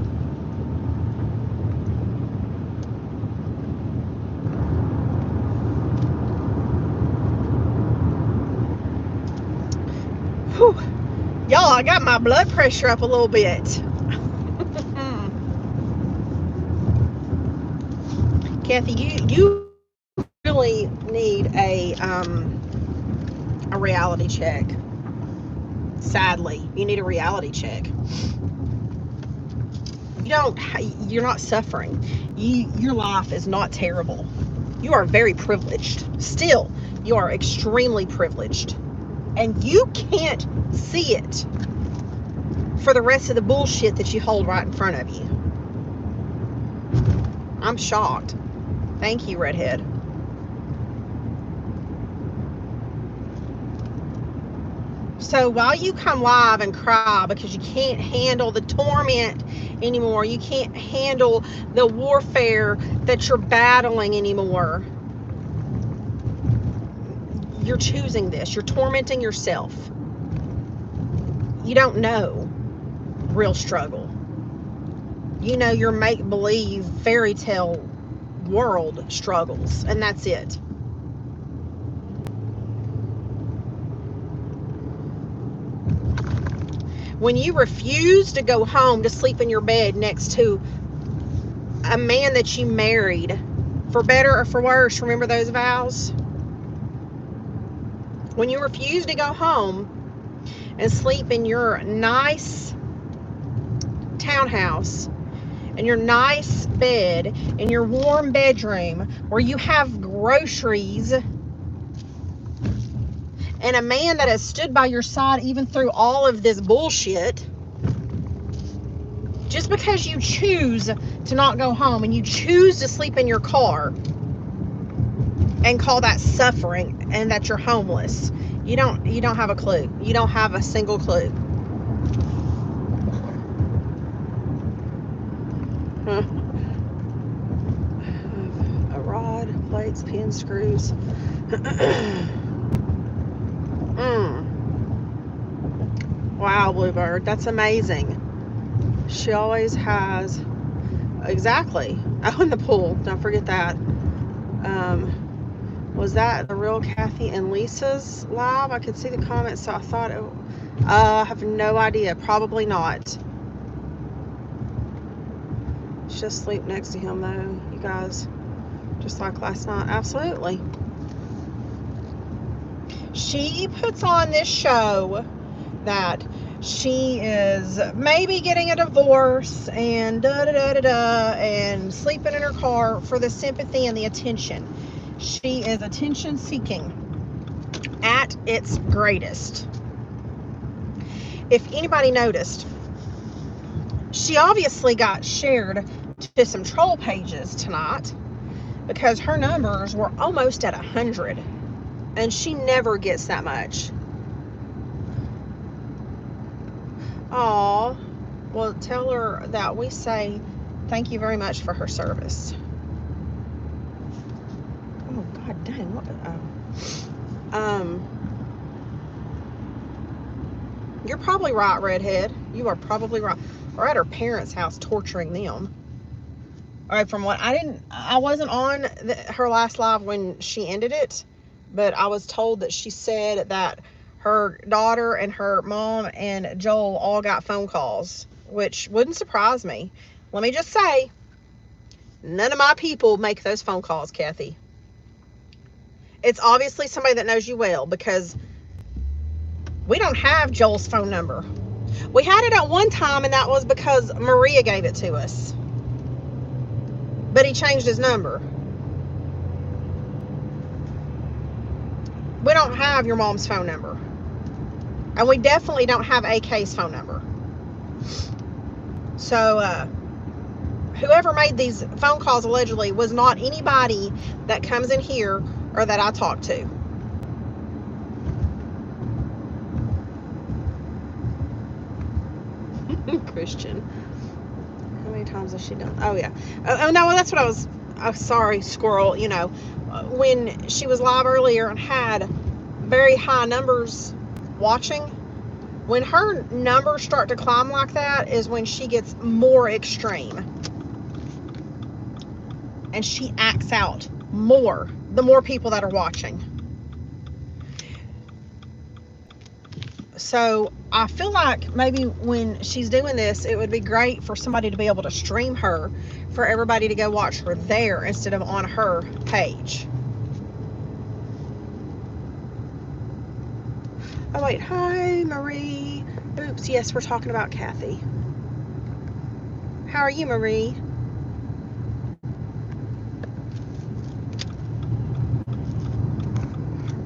Whew. Y'all, I got my blood pressure up a little bit. Kathy, you really need a reality check. Sadly, you need a reality check. You're not suffering. Your life is not terrible. You are very privileged. Still, you are extremely privileged. And you can't see it for the rest of the bullshit that you hold right in front of you. I'm shocked. Thank you, Redhead. So while you come live and cry because you can't handle the torment anymore, you can't handle the warfare that you're battling anymore, you're choosing this. You're tormenting yourself. You don't know real struggle. You know your make-believe fairy tale world struggles, and that's it. When you refuse to go home to sleep in your bed next to a man that you married, for better or for worse, remember those vows? When you refuse to go home and sleep in your nice townhouse, in your nice bed, in your warm bedroom, where you have groceries, and a man that has stood by your side even through all of this bullshit, just because you choose to not go home and you choose to sleep in your car and call that suffering and that you're homeless, you don't have a clue. You don't have a single clue. A rod, plates, pins, screws. Wow, Bluebird, that's amazing. She always has, exactly. Oh, in the pool, don't forget that. Was that the real Kathy and Lisa's live? I could see the comments, so I thought it, I have no idea. Probably not. She'll sleep next to him though, you guys, just like last night. Absolutely. She puts on this show that she is maybe getting a divorce and and sleeping in her car for the sympathy and the attention. She is attention seeking at its greatest. If anybody noticed, she obviously got shared to some troll pages tonight because her numbers were almost at 100, and she never gets that much. Aw, well, tell her that we say thank you very much for her service. Oh, god dang, what? You're probably right, Redhead. You are probably right. We're at her parents' house torturing them. All right, from what I wasn't on her last live when she ended it, but I was told that she said that her daughter and her mom and Joel all got phone calls, which wouldn't surprise me. Let me just say, none of my people make those phone calls, Kathy. It's obviously somebody that knows you well, because we don't have Joel's phone number. We had it at one time, and that was because Maria gave it to us. But he changed his number. We don't have your mom's phone number. And we definitely don't have AK's phone number. So, whoever made these phone calls allegedly was not anybody that comes in here or that I talk to. Christian. How many times has she done? Oh, yeah. Oh, no, that's what I was... Oh, sorry, squirrel. You know, when she was live earlier and had very high numbers watching, when her numbers start to climb like that is when she gets more extreme. And she acts out more, the more people that are watching. So I feel like maybe when she's doing this, it would be great for somebody to be able to stream her, for everybody to go watch her there instead of on her page. Oh wait, hi Marie. Oops, yes, we're talking about Kathy. How are you, Marie?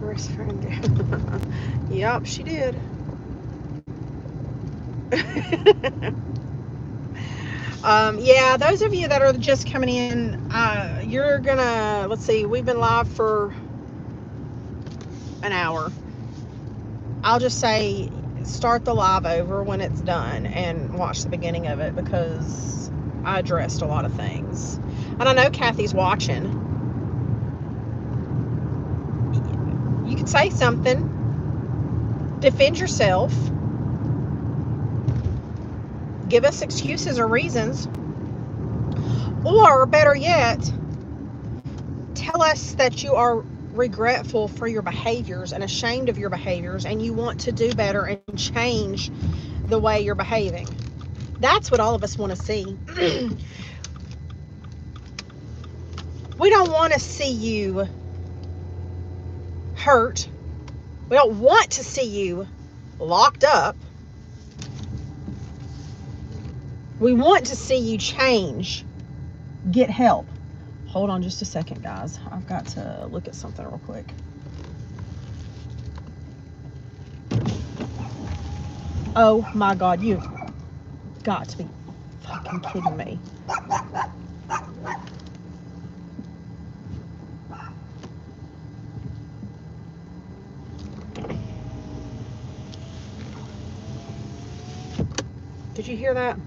Best friend. Yep, she did. Yeah, those of you that are just coming in, you're gonna, let's see, we've been live for an hour. I'll just say start the live over when it's done and watch the beginning of it, because I addressed a lot of things. And I know Kathy's watching. You can say something, defend yourself, give us excuses or reasons, or better yet, tell us that you are regretful for your behaviors and ashamed of your behaviors, and you want to do better and change the way you're behaving. That's what all of us want to see. We don't want to see you hurt. We don't want to see you locked up. We want to see you change, get help. Hold on just a second, guys. I've got to look at something real quick. Oh my God, you've got to be fucking kidding me. Did you hear that?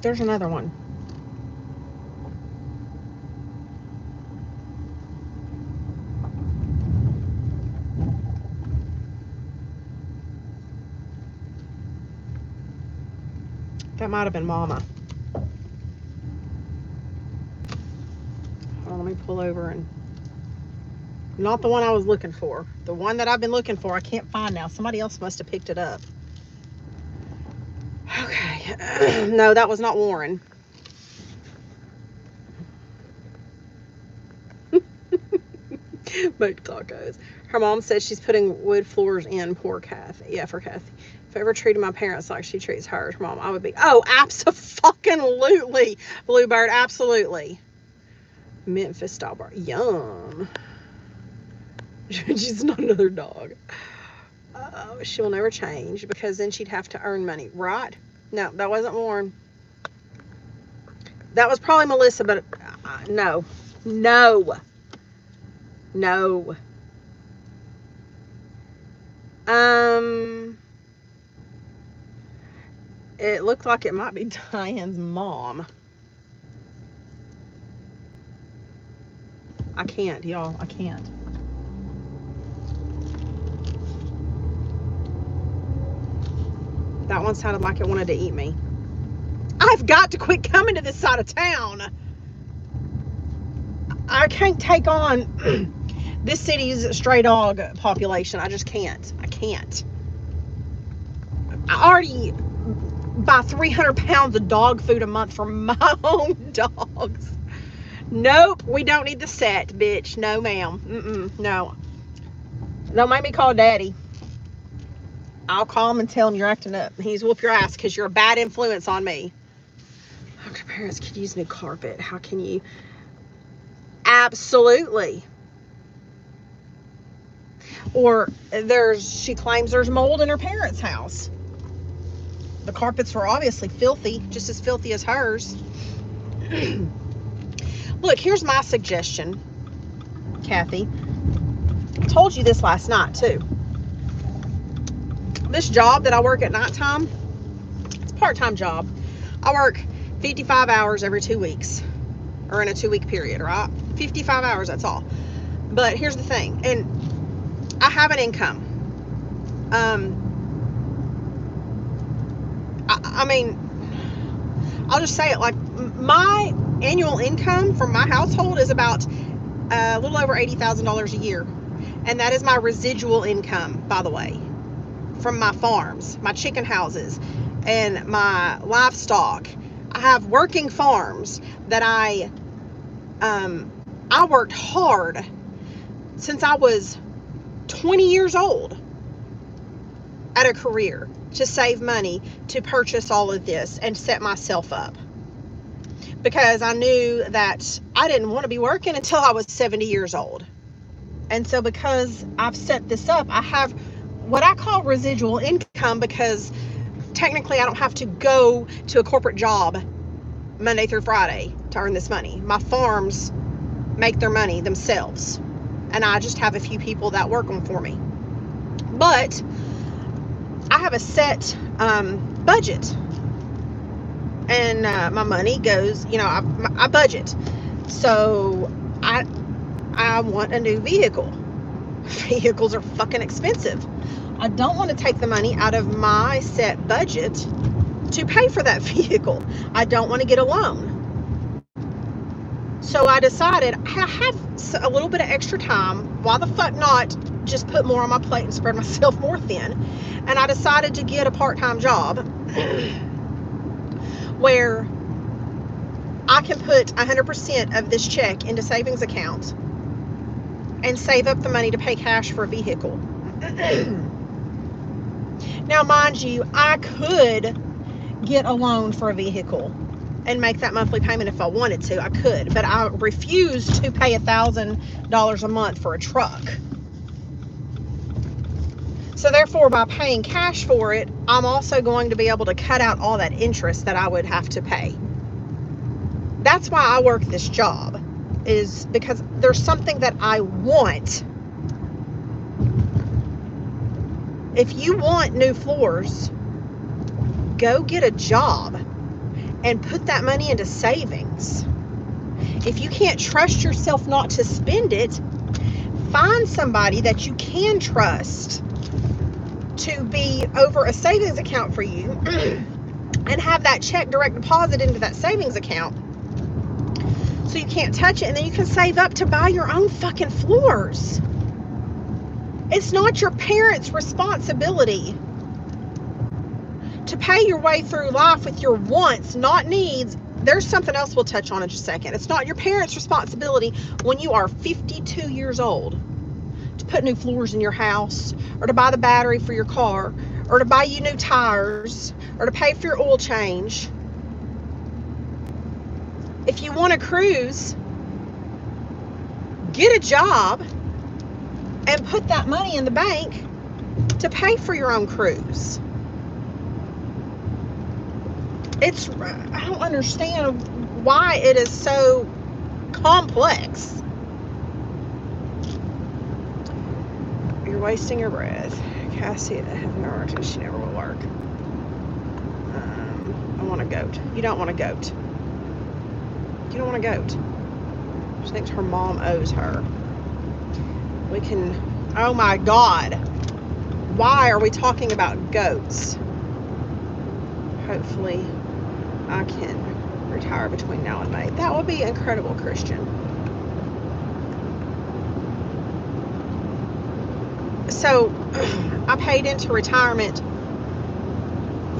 There's another one. That might have been Mama. Hold on, let me pull over and... Not the one I was looking for. The one that I've been looking for, I can't find now. Somebody else must have picked it up. Okay. No, that was not Warren. Make tacos. Her mom says she's putting wood floors in. Poor Kathy. Yeah, for Kathy. If I ever treated my parents like she treats hers, her mom, I would be... Oh, abso-fucking-lutely. Bluebird, absolutely. Memphis style bar. Yum. She's not another dog. She'll never change, because then she'd have to earn money. Right? No, that wasn't Warren. That was probably Melissa, but no. No. No. It looked like it might be Diane's mom. I can't, y'all. I can't. That one sounded like it wanted to eat me. I've got to quit coming to this side of town. I can't take on this city's stray dog population. I just can't. I can't. I already buy 300 pounds of dog food a month for my own dogs. Nope, we don't need the set, bitch. No, ma'am. No. Don't make me call Daddy. I'll call him and tell him you're acting up. He's whoop your ass because you're a bad influence on me. Our parents could use new carpet. How can you? Absolutely. Or she claims there's mold in her parents' house. The carpets were obviously filthy, just as filthy as hers. Look, here's my suggestion, Kathy. I told you this last night, too. this job that I work at nighttime, it's a part-time job. I work 55 hours every 2 weeks, or in a 2-week period, right? 55 hours, that's all. But here's the thing, and I have an income. I mean, I'll just say it, like, my annual income from my household is about a little over $80,000 a year. And that is my residual income, by the way, from my farms, my chicken houses, and my livestock. I have working farms that I worked hard since I was 20 years old at a career to save money to purchase all of this and set myself up. Because I knew that I didn't want to be working until I was 70 years old. And so because I've set this up, I have what I call residual income, because technically I don't have to go to a corporate job Monday through Friday to earn this money. My farms make their money themselves, and I just have a few people that work them for me. But I have a set budget, and my money goes, you know, I budget. So I want a new vehicle. Vehicles are fucking expensive. I don't want to take the money out of my set budget to pay for that vehicle. I don't want to get a loan. So I decided I have a little bit of extra time. Why the fuck not just put more on my plate and spread myself more thin? And I decided to get a part-time job where I can put 100% of this check into savings accounts and save up the money to pay cash for a vehicle. Now, mind you, I could get a loan for a vehicle and make that monthly payment if I wanted to. I could, but I refuse to pay $1,000 a month for a truck. So therefore, by paying cash for it, I'm also going to be able to cut out all that interest that I would have to pay. That's why I work this job, is because there's something that I want. If you want new floors, go get a job and put that money into savings. If you can't trust yourself not to spend it, find somebody that you can trust to be over a savings account for you and have that check direct deposit into that savings account so you can't touch it, and then you can save up to buy your own fucking floors. It's not your parents' responsibility to pay your way through life with your wants, not needs. There's something else we'll touch on in just a second. It's not your parents' responsibility when you are 52 years old to put new floors in your house, or to buy the battery for your car, or to buy you new tires, or to pay for your oil change. If you want to cruise, get a job and put that money in the bank to pay for your own cruise. I don't understand why it is so complex. You're wasting your breath. Cassie, I have no idea. She never will work. I want a goat. You don't want a goat. You don't want a goat. She thinks her mom owes her. We can, oh my God. Why are we talking about goats? Hopefully I can retire between now and May. That would be incredible, Christian. So I paid into retirement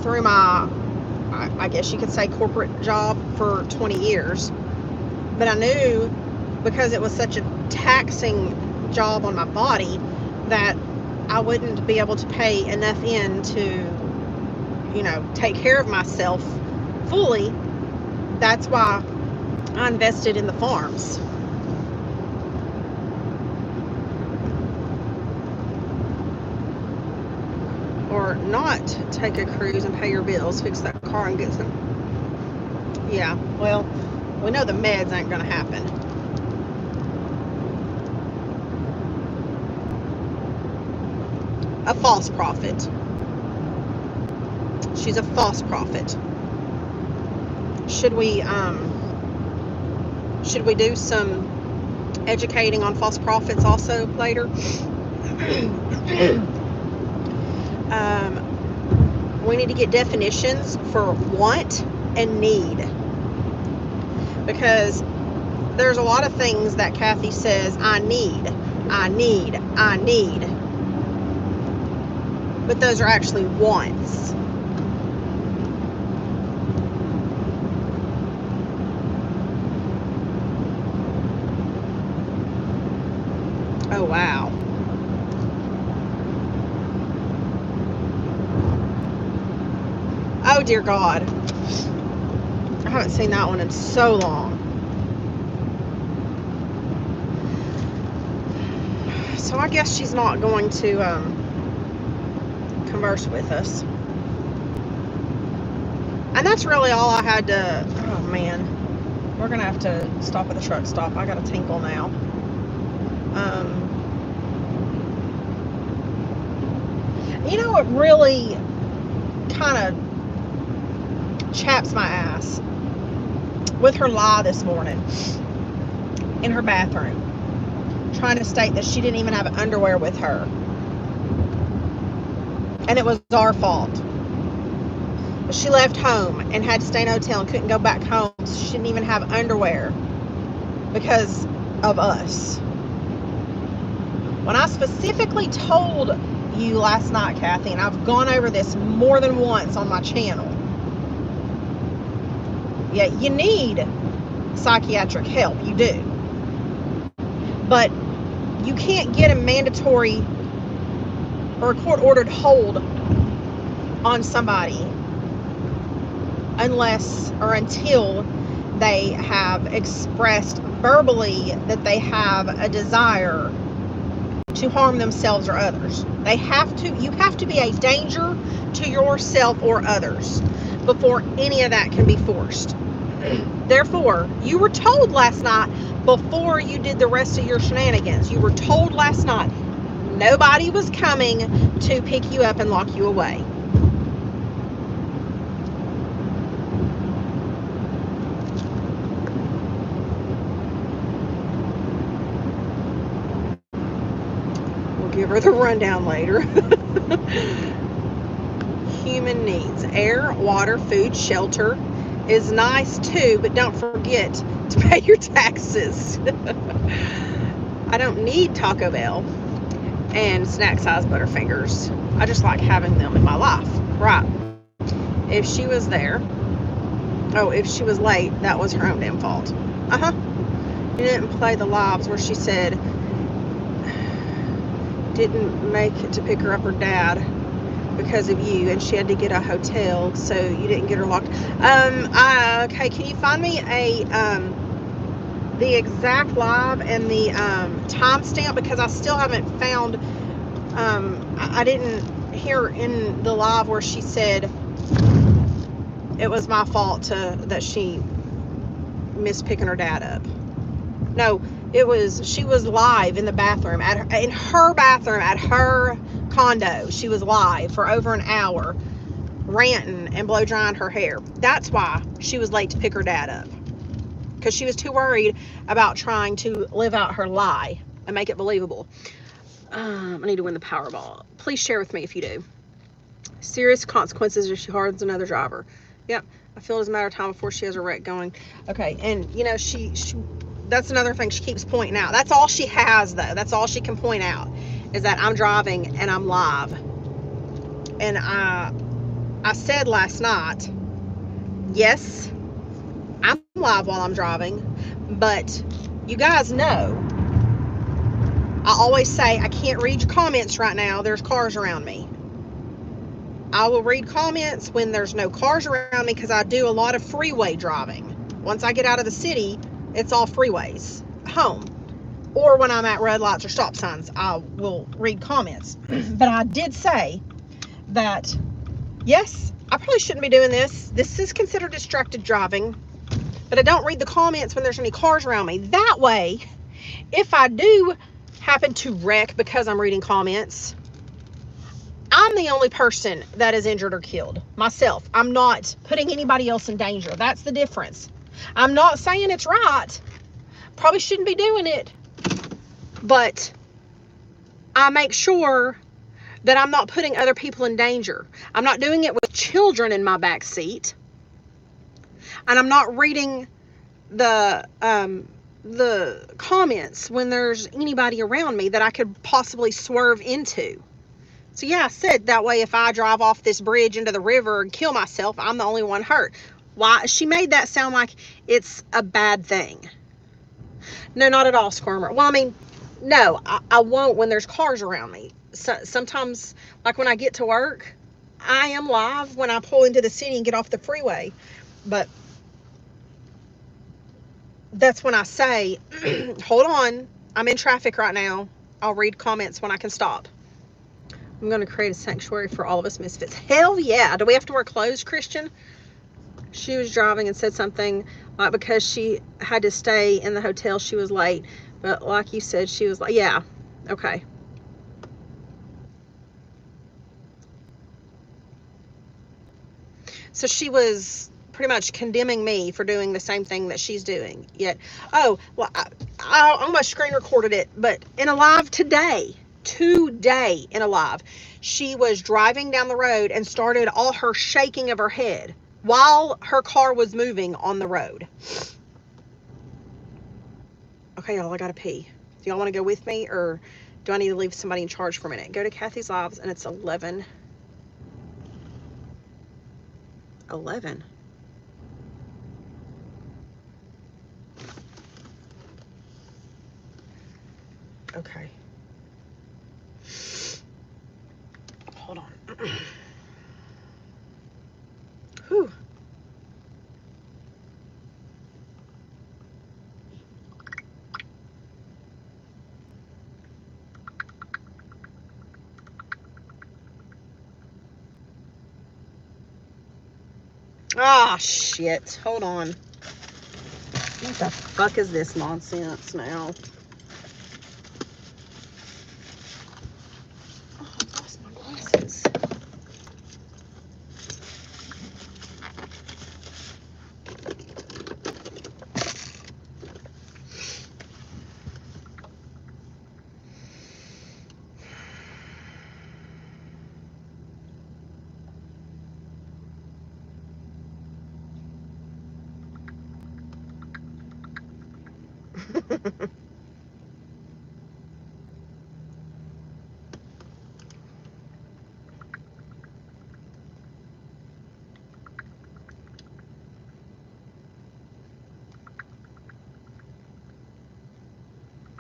through my, I guess you could say, corporate job for 20 years. But I knew, because it was such a taxing job on my body, that I wouldn't be able to pay enough in to, you know, take care of myself fully. That's why I invested in the farms. Or not take a cruise and pay your bills, fix that car and get some. Yeah, well, we know the meds ain't gonna happen. A false prophet. She's a false prophet. Should we do some educating on false prophets also later? We need to get definitions for want and need, because there's a lot of things that Kathy says I need, but those are actually wants. Oh wow. Oh dear God. I haven't seen that one in so long. So I guess she's not going to converse with us. And that's really all I had to... Oh man. We're going to have to stop at the truck stop. I got a tinkle now. You know what really kind of chaps my ass? With her lie this morning in her bathroom, trying to state that she didn't even have underwear with her, and it was our fault. She left home and had to stay in a hotel and couldn't go back home, so she didn't even have underwear because of us. When I specifically told you last night, Kathy, and I've gone over this more than once on my channel, yeah, you need psychiatric help, you do, but you can't get a mandatory or a court-ordered hold on somebody unless or until they have expressed verbally that they have a desire to harm themselves or others. You have to be a danger to yourself or others before any of that can be forced. Therefore, you were told last night, before you did the rest of your shenanigans, you were told last night nobody was coming to pick you up and lock you away. We'll give her the rundown later. Human needs: air, water, food, shelter is nice too, but don't forget to pay your taxes. I don't need Taco Bell and snack size Butterfingers. I just like having them in my life. Right. If she was there, if she was late, that was her own damn fault. You didn't play the lives where she said didn't make it to pick her up her dad because of you, and she had to get a hotel, so you didn't get her locked. Okay, can you find me the exact live and the timestamp, because I still haven't found. I didn't hear in the live where she said it was my fault that she missed picking her dad up. No, she was live in the bathroom in her bathroom at her condo. She was live for over an hour, ranting and blow drying her hair. That's why she was late to pick her dad up, because she was too worried about trying to live out her lie and make it believable. I need to win the Powerball. Please share with me if you do. Serious consequences if she hardens another driver. Yep, I feel it's a matter of time before she has a wreck going. Okay, and you know, she that's another thing she keeps pointing out. That's all she has, though. That's all she can point out, is that I'm driving and I'm live. And I said last night, yes, I'm live while I'm driving, but you guys know, I always say I can't read your comments right now. There's cars around me. I will read comments when there's no cars around me, because I do a lot of freeway driving. Once I get out of the city, it's all freeways home. Or when I'm at red lights or stop signs, I will read comments. But I did say that, yes, I probably shouldn't be doing this. This is considered distracted driving. But I don't read the comments when there's any cars around me. That way, if I do happen to wreck because I'm reading comments, I I'm the only person that is injured or killed. Myself. I'm not putting anybody else in danger. That's the difference. I'm not saying it's right. Probably shouldn't be doing it. But I make sure that I'm not putting other people in danger. I'm not doing it with children in my back seat. And I'm not reading the comments when there's anybody around me that I could possibly swerve into. So yeah, I said that way if I drive off this bridge into the river and kill myself, I'm the only one hurt. Why? She made that sound like it's a bad thing. No, not at all, Squirmer. Well, I mean, no, I won't when there's cars around me. So, sometimes, like when I get to work, I am live when I pull into the city and get off the freeway. But that's when I say, hold on, I'm in traffic right now. I'll read comments when I can stop. I'm going to create a sanctuary for all of us misfits. Hell yeah. Do we have to wear clothes, Christian? She was driving and said something like because she had to stay in the hotel, she was late. But like you said, she was like, yeah, okay. So she was pretty much condemning me for doing the same thing that she's doing. Yet, oh, well, I almost screen recorded it, but in a live today in a live, she was driving down the road and started all her shaking of her head while her car was moving on the road. Okay, y'all, I gotta pee. Do y'all want to go with me, or do I need to leave somebody in charge for a minute? Go to Kathy's Lives, and it's 11. Okay. Hold on. Whew. Ah, shit. Hold on. What the fuck is this nonsense now? Oh, I lost my glasses.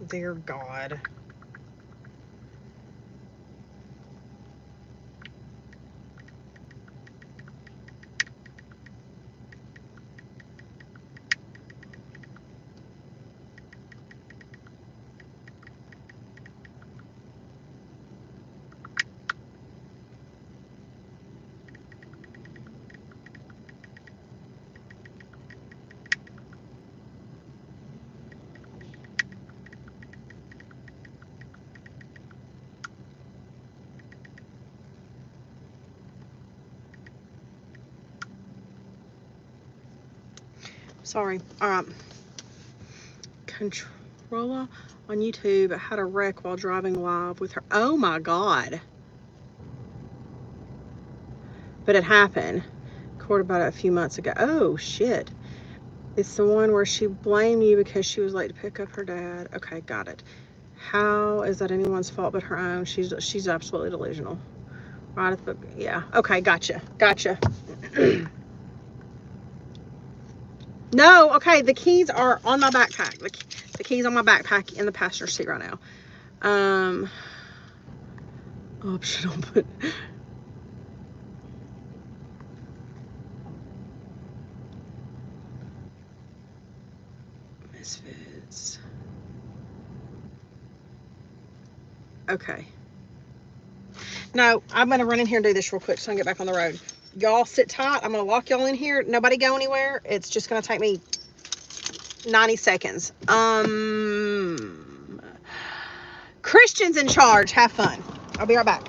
Dear God. Sorry. Controller on YouTube had a wreck while driving live with her. Oh my God. But it happened. Recorded about it a few months ago. Oh shit. It's the one where she blamed you because she was late to pick up her dad. Okay, got it. How is that anyone's fault but her own? She's absolutely delusional. Right at the book. Yeah. Okay, gotcha. No, okay, the keys are on my backpack. The keys on my backpack in the passenger seat right now. Optional, but misfits. Okay. No, I'm gonna run in here and do this real quick so I can get back on the road. Y'all sit tight. I'm gonna lock y'all in here. Nobody go anywhere. It's just gonna take me 90 seconds. Christian's in charge. Have fun. I'll be right back.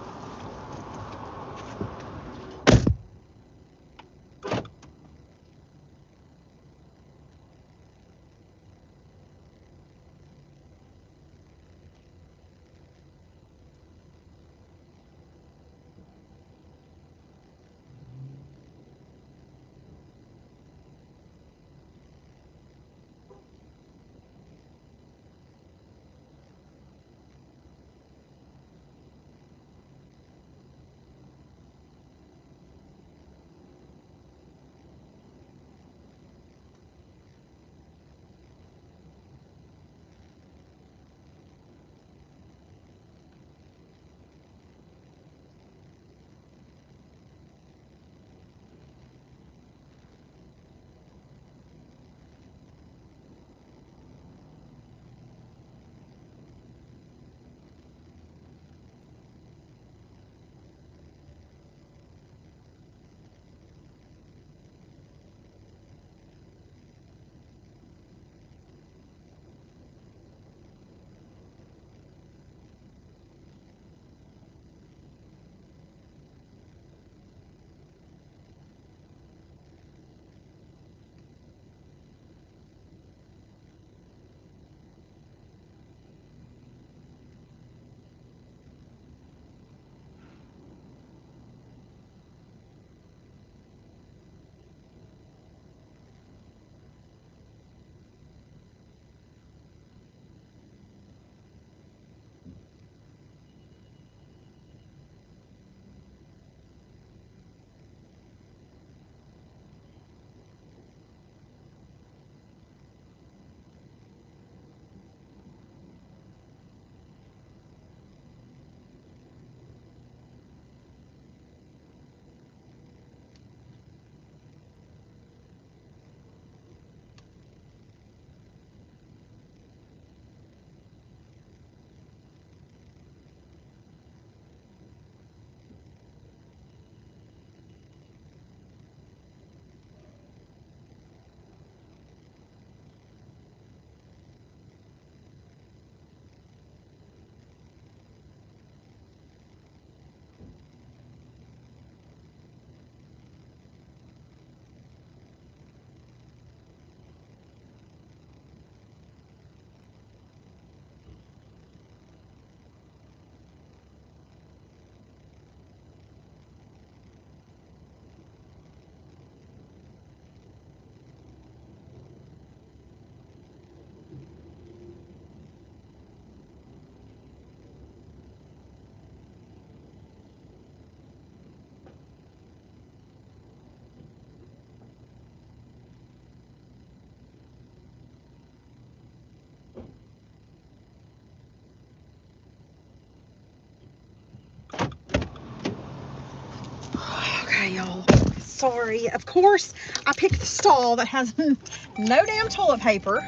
Okay, y'all. Sorry. Of course, I picked the stall that has no damn toilet paper.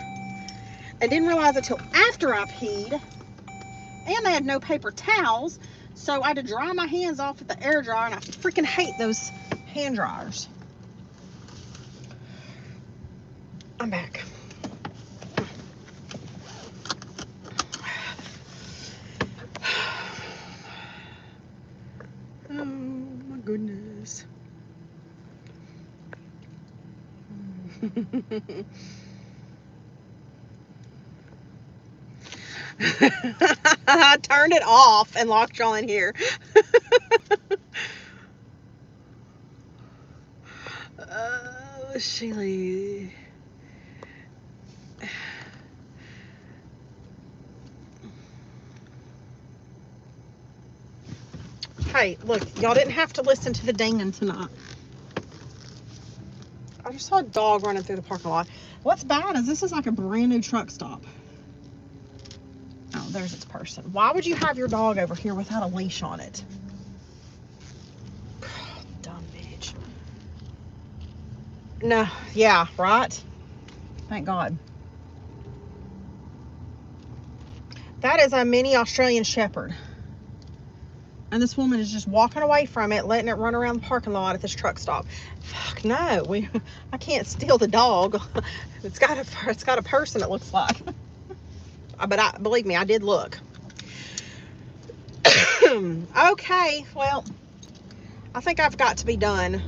I didn't realize it till after I peed. And they had no paper towels. So I had to dry my hands off at the air dryer. And I freaking hate those hand dryers. I'm back. Oh my goodness. I turned it off and locked y'all in here. Sheila. Hey, look, y'all didn't have to listen to the dinging tonight. I just saw a dog running through the parking lot. What's bad is this is like a brand new truck stop. Oh, there's its person. Why would you have your dog over here without a leash on it? Dumb bitch. No, yeah, right? Thank God. That is a mini Australian Shepherd. And this woman is just walking away from it, letting it run around the parking lot at this truck stop. Fuck no, I can't steal the dog. It's got a person, it looks like. But believe me, I did look. Okay, well, I think I've got to be done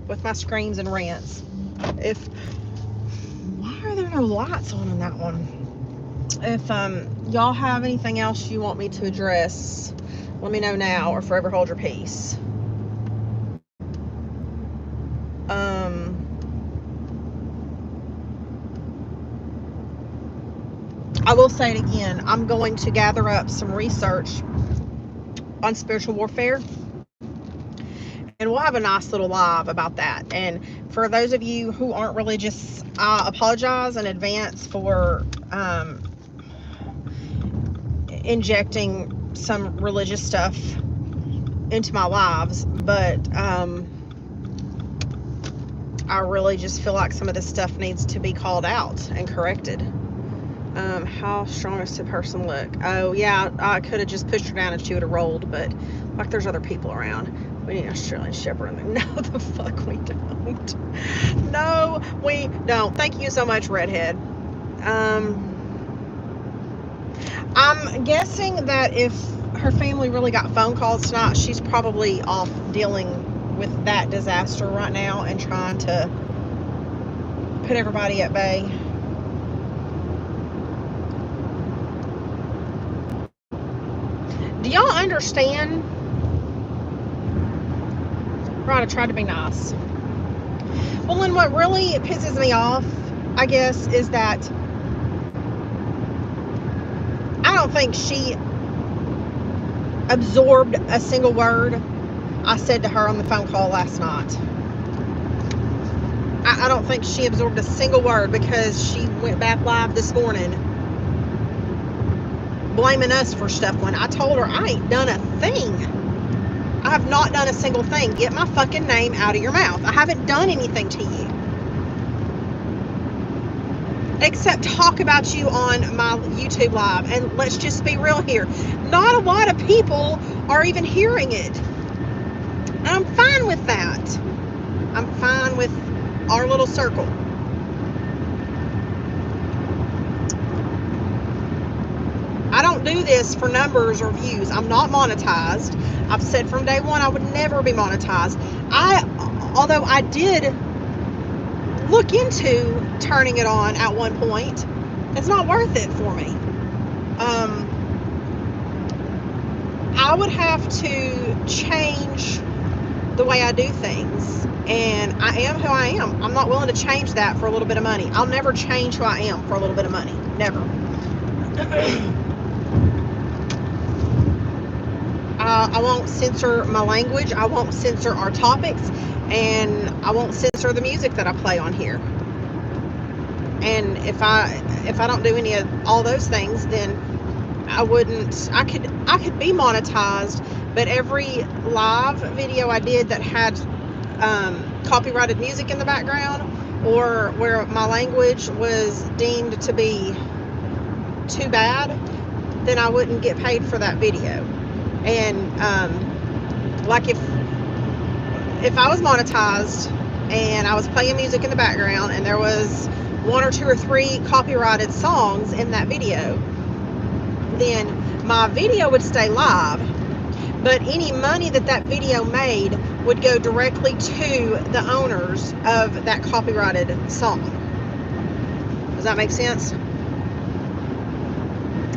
with my screams and rants. Why are there no lights on that one? If y'all have anything else you want me to address, let me know now or forever hold your peace. I will say it again. I'm going to gather up some research on spiritual warfare. And we'll have a nice little live about that. And for those of you who aren't religious, I apologize in advance for injecting some religious stuff into my lives. But I really just feel like some of this stuff needs to be called out and corrected. How strong does the person look? Oh, yeah, I could have just pushed her down and she would have rolled, but like there's other people around. We need an Australian Shepherd. No, the fuck we don't. No, we don't. Thank you so much, Redhead. I'm guessing that if her family really got phone calls tonight, she's probably off dealing with that disaster right now and trying to put everybody at bay. Do y'all understand? Right, I tried to be nice. Well, and what really pisses me off, I guess, is that I don't think she absorbed a single word I said to her on the phone call last night. I don't think she absorbed a single word because she went back live this morning blaming us for stuff when I told her I ain't done a thing. I have not done a single thing. Get my fucking name out of your mouth. I haven't done anything to you. Except talk about you on my YouTube live. And let's just be real here. Not a lot of people are even hearing it. And I'm fine with that. I'm fine with our little circle. I don't do this for numbers or views. I'm not monetized. I've said from day one I would never be monetized. Although I did look into turning it on at one point, it's not worth it for me. I would have to change the way I do things, and I am who I am. I'm not willing to change that for a little bit of money. I'll never change who I am for a little bit of money. Never. I won't censor my language. I won't censor our topics, and I won't censor the music that I play on here. And if I don't do any of all those things, then I could be monetized, but every live video I did that had copyrighted music in the background, or where my language was deemed to be too bad, then I wouldn't get paid for that video. And like if I was monetized and I was playing music in the background and there was 1 or 2 or 3 copyrighted songs in that video, then my video would stay live, but any money that video made would go directly to the owners of that copyrighted song. Does that make sense?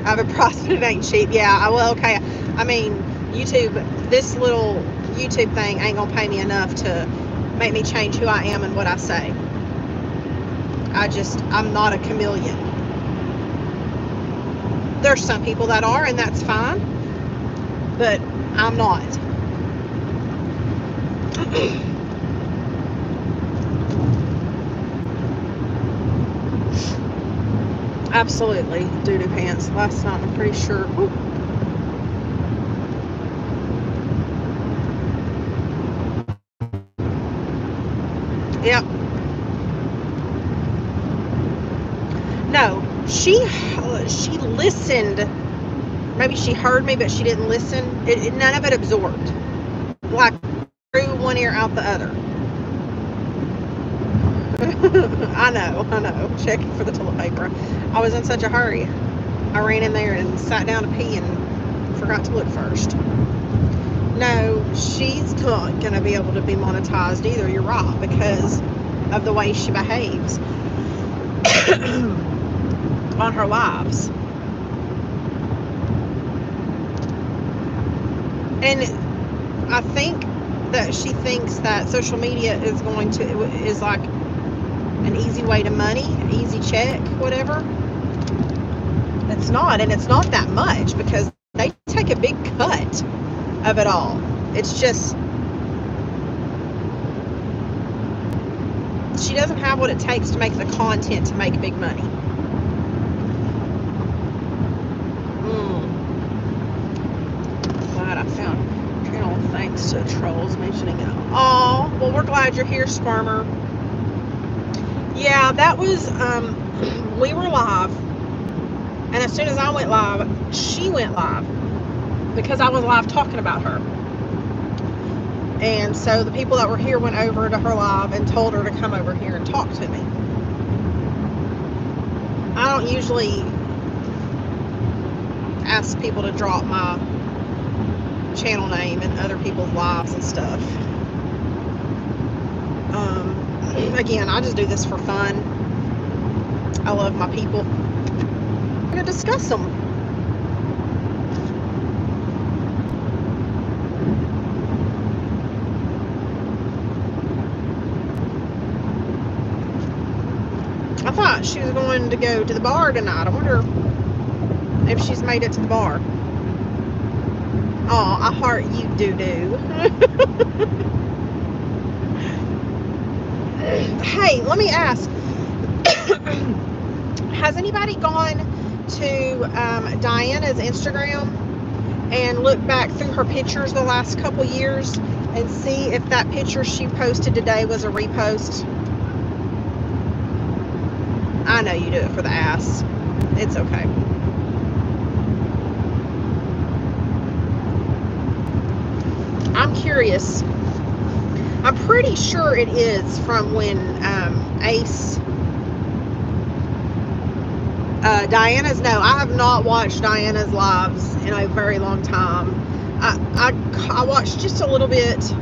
I have a price, but it ain't cheap. Yeah, well, okay. I mean, YouTube, this little YouTube thing ain't gonna pay me enough to make me change who I am and what I say. I'm not a chameleon. There's some people that are, and that's fine, but I'm not. Absolutely, doo-doo pants. Last night, I'm pretty sure. Woo. Yep. No, she listened. Maybe she heard me, but she didn't listen. None of it absorbed. Like through one ear out the other. I know. Checking for the toilet paper. I was in such a hurry. I ran in there and sat down to pee and forgot to look first. No, she's not going to be able to be monetized either. You're right, because of the way she behaves on her lives. And I think that she thinks that social media is like an easy way to money, an easy check, whatever. It's not, and it's not that much, because they take a big cut of it all. It's just, she doesn't have what it takes to make the content to make big money. Glad I found channel thanks to trolls mentioning it. Oh, well, we're glad you're here, Squirmer. Yeah, that was, we were live, and as soon as I went live, she went live, because I was live talking about her. And so the people that were here went over to her live and told her to come over here and talk to me. I don't usually ask people to drop my channel name in other people's lives and stuff. Again, I just do this for fun. I love my people. I'm going to discuss them. I thought she was going to go to the bar tonight. I wonder if she's made it to the bar. Oh, I heart you, doo-doo. Hey, let me ask. Has anybody gone to Diana's Instagram and looked back through her pictures the last couple years and see if that picture she posted today was a repost? I know you do it for the ass. It's okay. I'm curious. I'm pretty sure it is from when Ace... Diana's... No, I have not watched Diana's lives in a very long time. I watched just a little bit.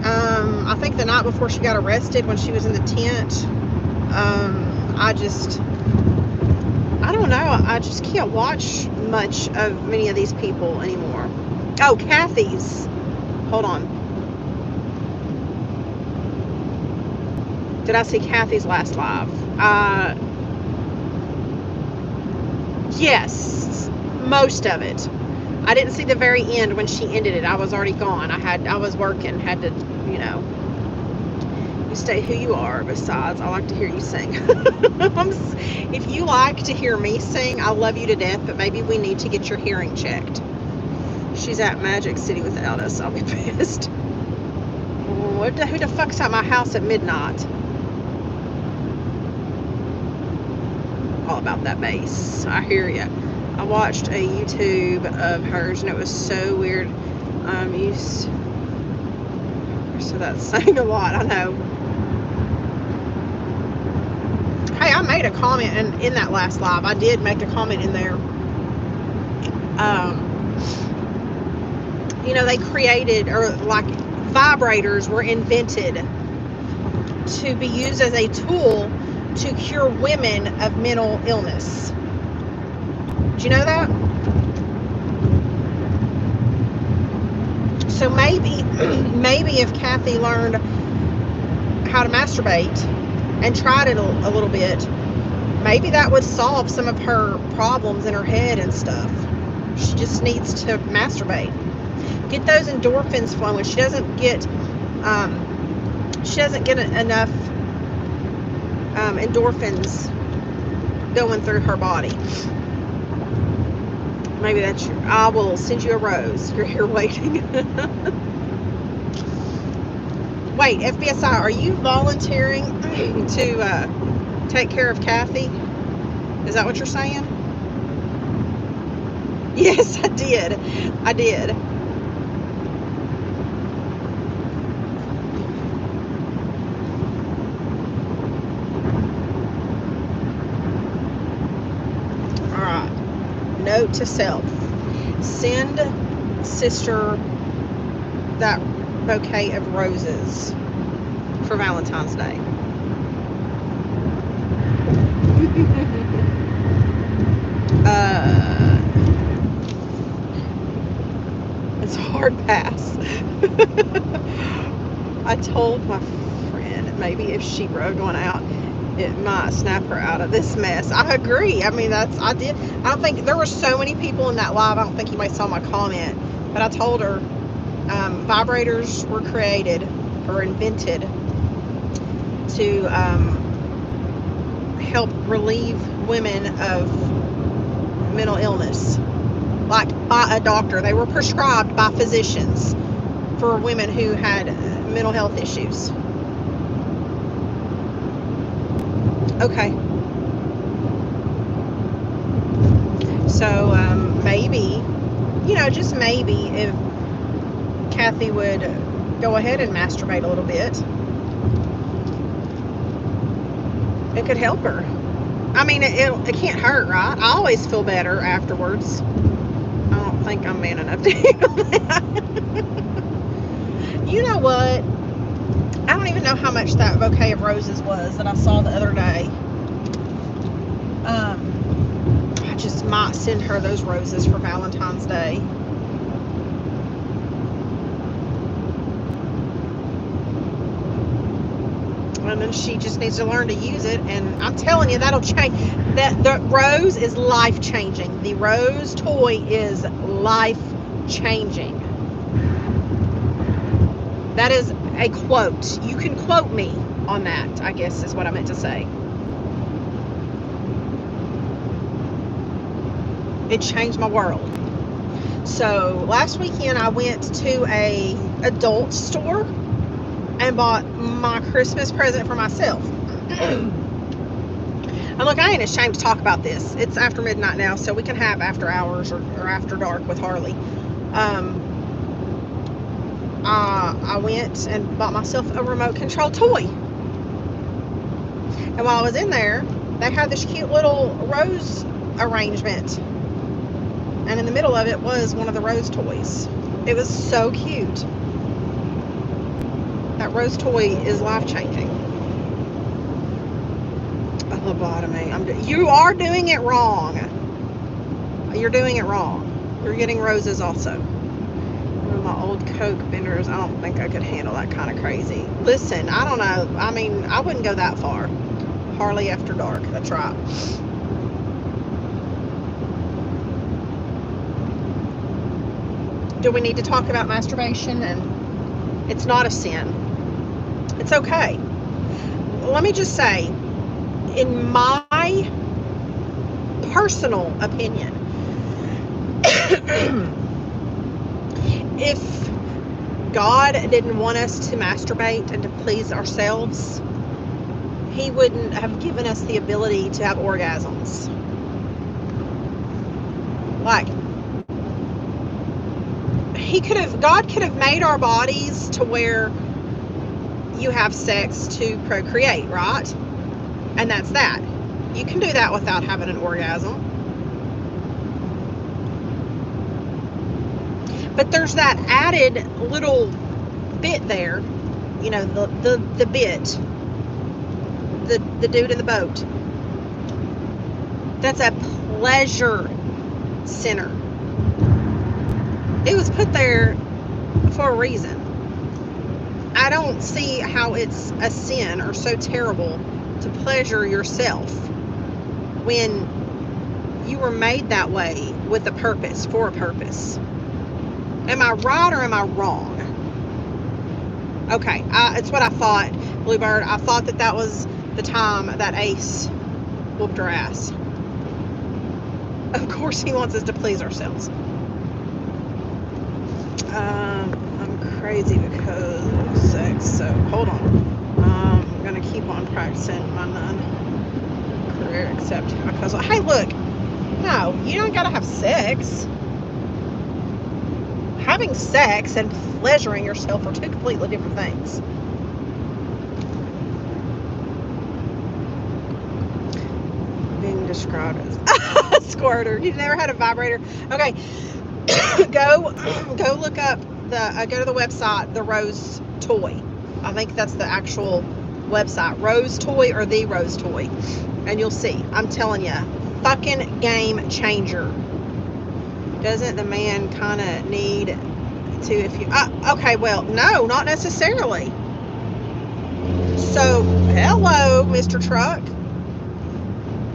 I think the night before she got arrested when she was in the tent. I don't know. I just can't watch much of many of these people anymore. Oh, Kathy's. Hold on. Did I see Kathy's last live? Yes, most of it. I didn't see the very end when she ended it. I was already gone. I was working, had to, you know. You stay who you are. Besides, I like to hear you sing. If you like to hear me sing, I love you to death, but maybe we need to get your hearing checked. She's at Magic City without us. I'll be pissed. Who the fuck's at my house at midnight? All about that bass. I hear ya. I watched a YouTube of hers and it was so weird. So that's saying a lot, I know. Hey, I made a comment in that last live. I did make a comment in there. You know, they created, or like vibrators were invented to be used as a tool to cure women of mental illness. Did you know that? So maybe if Kathy learned how to masturbate and tried it a little bit, maybe that would solve some of her problems in her head and stuff. She just needs to masturbate. Get those endorphins flowing. She doesn't get enough endorphins going through her body. Maybe that's I will send you a rose. You're here waiting. Wait, FBSI, are you volunteering to take care of Kathy? Is that what you're saying? Yes, I did. All right. Note to self. Send sister that bouquet of roses for Valentine's Day. It's a hard pass. I told my friend maybe if she wrote one out, it might snap her out of this mess. I agree. I mean, I don't think there were so many people in that live. I don't think you might saw my comment, but I told her vibrators were created or invented to help relieve women of mental illness, like by a doctor. They were prescribed by physicians for women who had mental health issues. Okay. So maybe, just maybe if Kathy would go ahead and masturbate a little bit, it could help her. I mean, it can't hurt, right? I always feel better afterwards. I don't think I'm man enough to handle that. You know what? I don't even know how much that bouquet of roses was that I saw the other day. I just might send her those roses for Valentine's Day. And then she just needs to learn to use it, and I'm telling you, that'll change. That the rose is life changing. The rose toy is life changing. That is a quote. You can quote me on that, I guess is what I meant to say. It changed my world. So last weekend I went to a adult store and bought my Christmas present for myself. And look, I ain't ashamed to talk about this. It's after midnight now, so we can have after hours or after dark with Harley. I went and bought myself a remote control toy. And while I was in there, they had this cute little rose arrangement. And in the middle of it was one of the rose toys. It was so cute. That rose toy is life-changing. A lobotomy. You are doing it wrong. You're doing it wrong. You're getting roses also. One of my old Coke benders, I don't think I could handle that kind of crazy. Listen, I don't know. I mean, I wouldn't go that far. Harley after dark. That's right. Do we need to talk about masturbation? And it's not a sin. It's okay. Let me just say, in my personal opinion, if God didn't want us to masturbate and to please ourselves, He wouldn't have given us the ability to have orgasms. Like, God could have made our bodies to where you have sex to procreate, right? And that's that. You can do that without having an orgasm. But there's that added little bit there, you know, the bit, the dude in the boat. That's a pleasure center. It was put there for a reason. I don't see how it's a sin or so terrible to pleasure yourself when you were made that way with a purpose, for a purpose. Am I right or am I wrong? Okay, it's what I thought, Bluebird. I thought that was the time that Ace whooped her ass. Of course he wants us to please ourselves. I'm crazy because of sex, so hold on. I'm going to keep on practicing my non-career except because, hey, look, no, you don't got to have sex. Having sex and pleasuring yourself are two completely different things. Being described as a squirter. You've never had a vibrator? Okay. Go look up go to the website, the Rose Toy. I think that's the actual website, Rose Toy or the Rose Toy, and you'll see. I'm telling you, fucking game changer. Doesn't the man kind of need to, if you okay, well, no, not necessarily. So hello, Mr. Truck,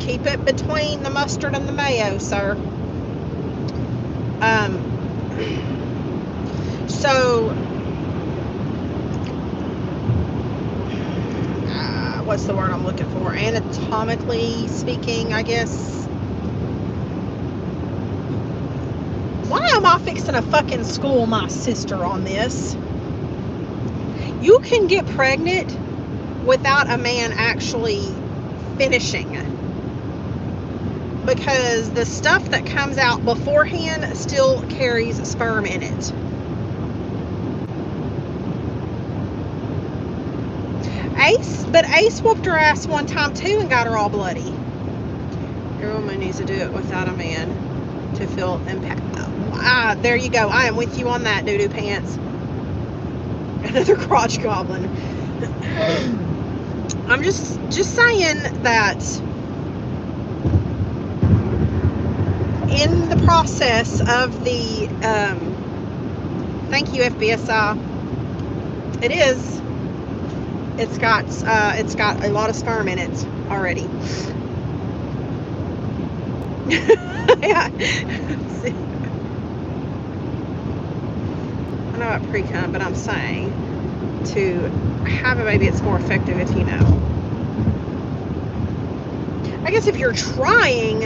keep it between the mustard and the mayo, sir. So, what's the word I'm looking for? Anatomically speaking, I guess. Why am I fixing to fucking school my sister on this? You can get pregnant without a man actually finishing, because the stuff that comes out beforehand still carries sperm in it. Ace whooped her ass one time too and got her all bloody. Your woman needs to do it without a man to feel impact. There you go. I am with you on that, doo-doo pants. Another crotch goblin. I'm just saying that in the process of the thank you, FBSI, it's got a lot of sperm in it already. Yeah. I know about pre-cum, but I'm saying to have a baby, it's more effective if you know. I guess if you're trying,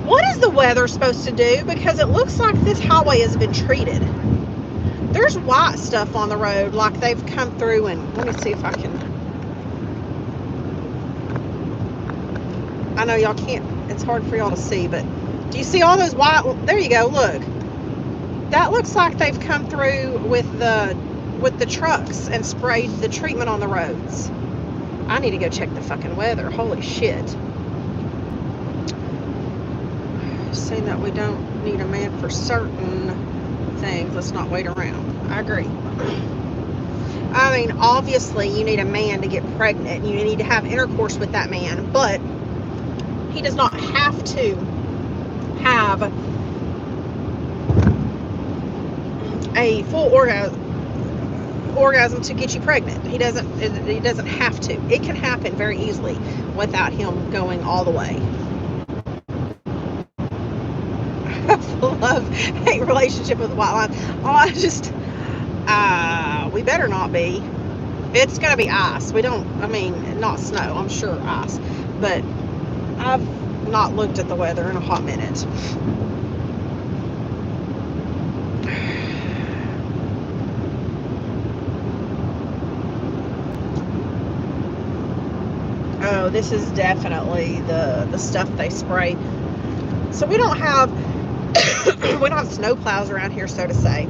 what is the weather supposed to do? Because it looks like this highway has been treated. There's white stuff on the road, like they've come through and, let me see if I can. I know y'all can't, it's hard for y'all to see, but do you see all those white, there you go, look. That looks like they've come through with the trucks and sprayed the treatment on the roads. I need to go check the fucking weather. Holy shit. Saying that we don't need a man for certain things. Let's not wait around. I agree. I mean, obviously you need a man to get pregnant. You need to have intercourse with that man, but he does not have to have a full orgasm to get you pregnant. He doesn't have to. It can happen very easily without him going all the way. Love-hate relationship with the white line. Oh, I just we better not be. It's gonna be ice. Not snow, I'm sure ice, but I've not looked at the weather in a hot minute. no, this is definitely the stuff they spray. So we don't have we don't have snow plows around here, so to say.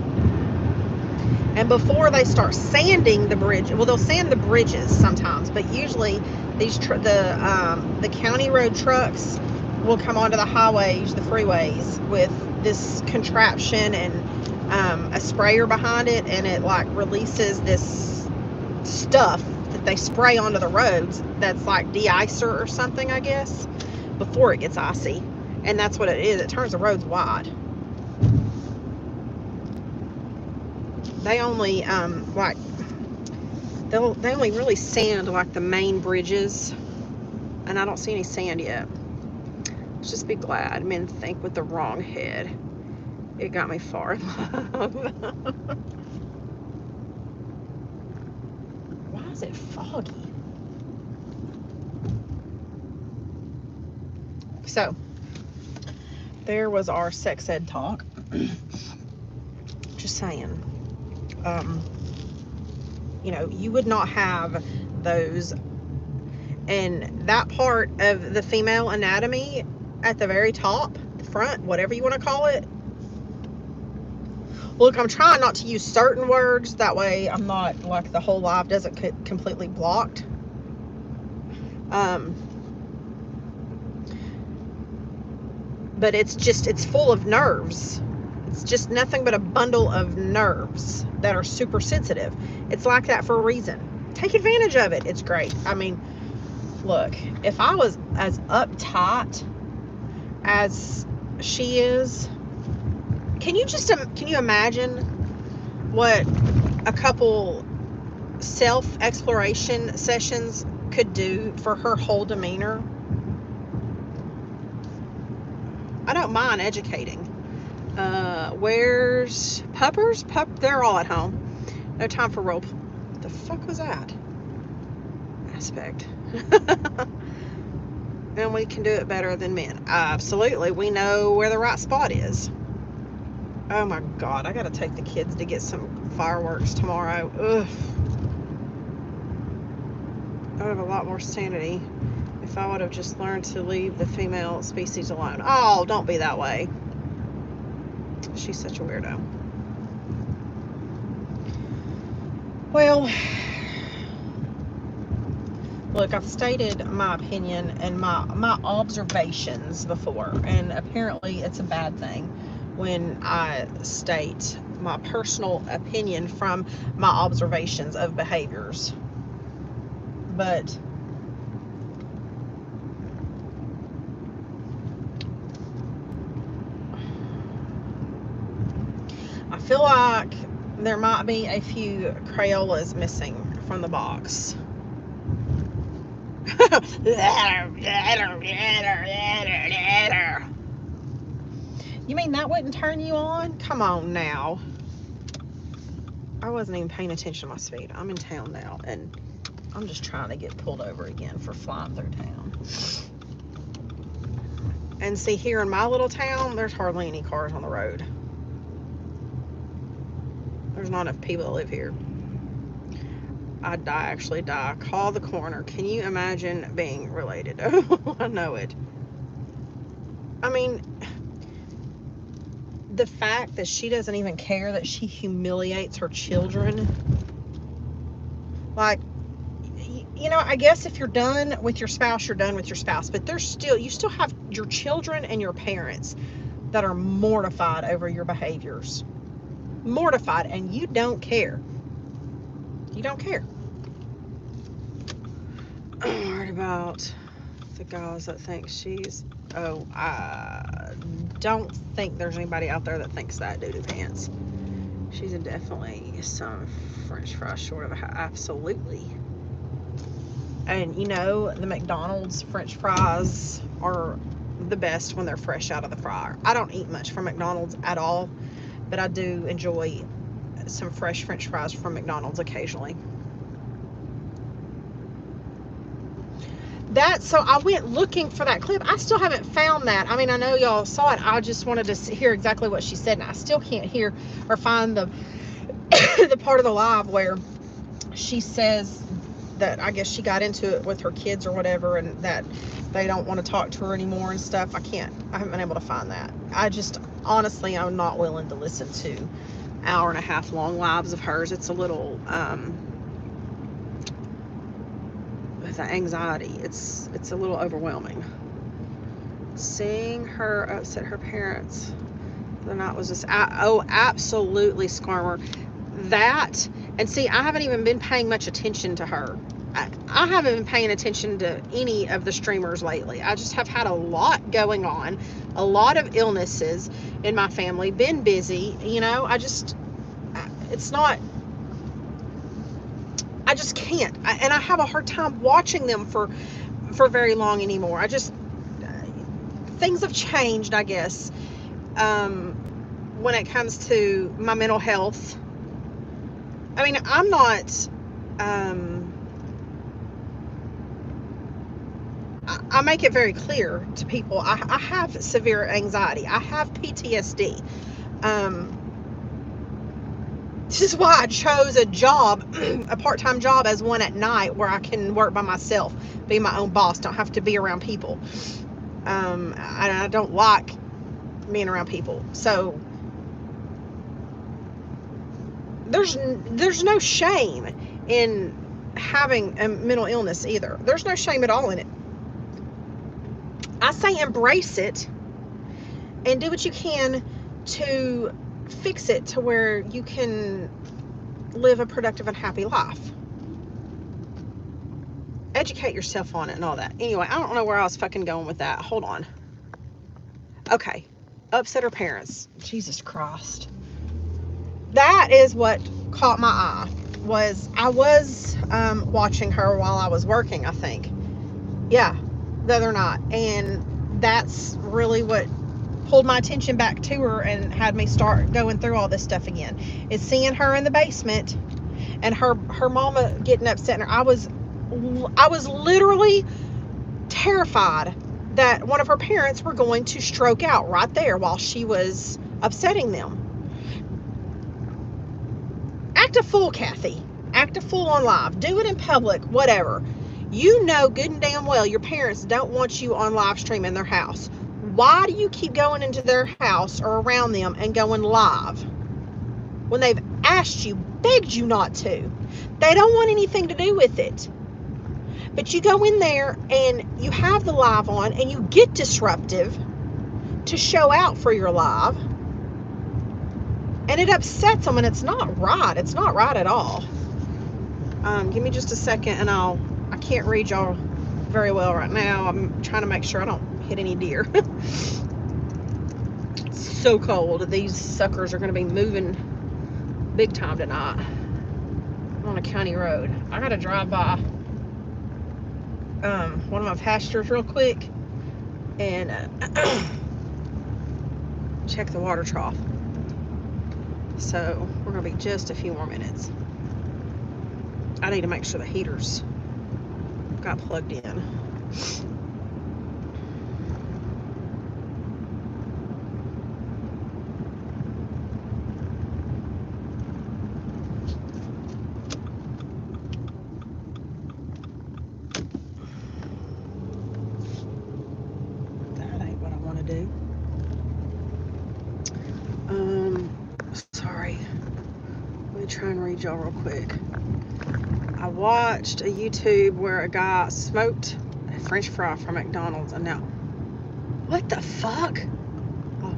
And before they start sanding the bridge, well, they'll sand the bridges sometimes, but usually these the county road trucks will come onto the highways, the freeways, with this contraption and a sprayer behind it, and it like releases this stuff that they spray onto the roads that's like de-icer or something, I guess, before it gets icy. And that's what it is. It turns the roads wide. They only they only really sand like the main bridges, and I don't see any sand yet. Let's just be glad. Men think with the wrong head. It got me far in love. Why is it foggy? So there was our sex ed talk. Just saying. You know, you would not have those, and that part of the female anatomy at the very top, the front, whatever you want to call it. Look, I'm trying not to use certain words, that way I'm not, like, the whole live doesn't get completely blocked. But it's full of nerves. It's just nothing but a bundle of nerves that are super sensitive. It's like that for a reason. Take advantage of it. It's great. I mean, look, if I was as uptight as she is, can you imagine what a couple self-exploration sessions could do for her whole demeanor? I don't mind educating. Where's puppers? They're all at home. No time for rope. What the fuck was that? Aspect. And we can do it better than men. Absolutely. We know where the right spot is. Oh my God. I gotta take the kids to get some fireworks tomorrow. Ugh. I would have a lot more sanity if I would have just learned to leave the female species alone. Oh, don't be that way. She's such a weirdo. Well, look, I've stated my opinion and my observations before, and apparently it's a bad thing when I state my personal opinion from my observations of behaviors. But I feel like there might be a few Crayolas missing from the box. You mean that wouldn't turn you on? Come on now. I wasn't even paying attention to my speed. I'm in town now, and I'm just trying to get pulled over again for flying through town. And see, here in my little town, there's hardly any cars on the road. There's not enough people that live here. I'd actually die. Call the coroner. Can you imagine being related? Oh, I know it. I mean, the fact that she doesn't even care that she humiliates her children. Like, you know, I guess if you're done with your spouse, you're done with your spouse. But you still have your children and your parents that are mortified over your behaviors. Mortified, and you don't care. You don't care. I'm worried about the guys that think she's... Oh, I don't think there's anybody out there that thinks that doo-doo pants. She's definitely some French fry short of a... Absolutely. And, you know, the McDonald's French fries are the best when they're fresh out of the fryer. I don't eat much from McDonald's at all, but I do enjoy some fresh French fries from McDonald's occasionally. So I went looking for that clip. I still haven't found that. I mean, I know y'all saw it. I just wanted to hear exactly what she said, and I still can't hear or find the the part of the live where she says that I guess she got into it with her kids or whatever, and that they don't want to talk to her anymore and stuff. I haven't been able to find that. I just, honestly, I'm not willing to listen to hour-and-a-half long lives of hers. It's a little, with the anxiety, it's a little overwhelming. Seeing her upset her parents the night was just, absolutely, Skarmer. That, and see, I haven't even been paying much attention to her. I haven't been paying attention to any of the streamers lately. I just have had a lot going on, a lot of illnesses in my family, been busy, you know. It's not, I just can't. And I have a hard time watching them for very long anymore. Things have changed, I guess, when it comes to my mental health. I mean, I'm not, I make it very clear to people, I have severe anxiety. I have PTSD. This is why I chose a job, a part-time job, as one at night where I can work by myself, be my own boss, don't have to be around people. I don't like being around people. So there's no shame in having a mental illness either. There's no shame at all in it. I say embrace it and do what you can to fix it to where you can live a productive and happy life. Educate yourself on it and all that. Anyway, I don't know where I was fucking going with that. Hold on. Okay. Upset her parents. Jesus Christ. That is what caught my eye. I was watching her while I was working, I think. Yeah, the other night. And that's really what pulled my attention back to her and had me start going through all this stuff again. Is seeing her in the basement and her mama getting upset. And I was literally terrified that one of her parents were going to stroke out right there while she was upsetting them. Act a fool, Kathy. Act a fool on live. Do it in public, whatever. You know good and damn well your parents don't want you on live stream in their house. Why do you keep going into their house or around them and going live when they've asked you, begged you not to? They don't want anything to do with it. But you go in there and you have the live on and you get disruptive to show out for your live. And it upsets them, and it's not right. It's not right at all. Give me just a second, and I can't read y'all very well right now. I'm trying to make sure I don't hit any deer. It's so cold. These suckers are going to be moving big time tonight. I'm on a county road. I got to drive by one of my pastures real quick and check the water trough. So we're going to be just a few more minutes. I need to make sure the heaters got plugged in. That ain't what I want to do. Sorry. Let me try and read y'all real quick. I watched a YouTube where a guy smoked a French fry from McDonald's, and now, what the fuck? Oh.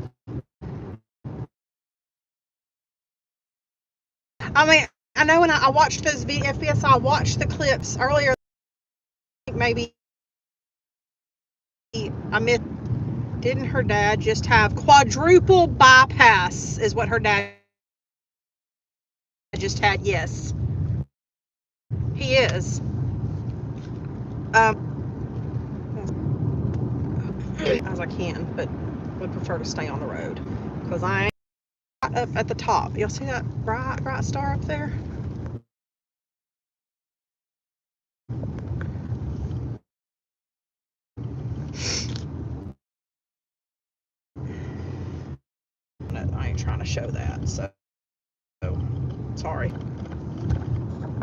I mean, I know when I watched those FBS, I watched the clips earlier. Maybe I missed. Didn't her dad just have quadruple bypass? Is what her dad just had? Yes, he is. As I can, but would prefer to stay on the road because I ain't up at the top. Y'all see that bright star up there? I ain't trying to show that, so sorry.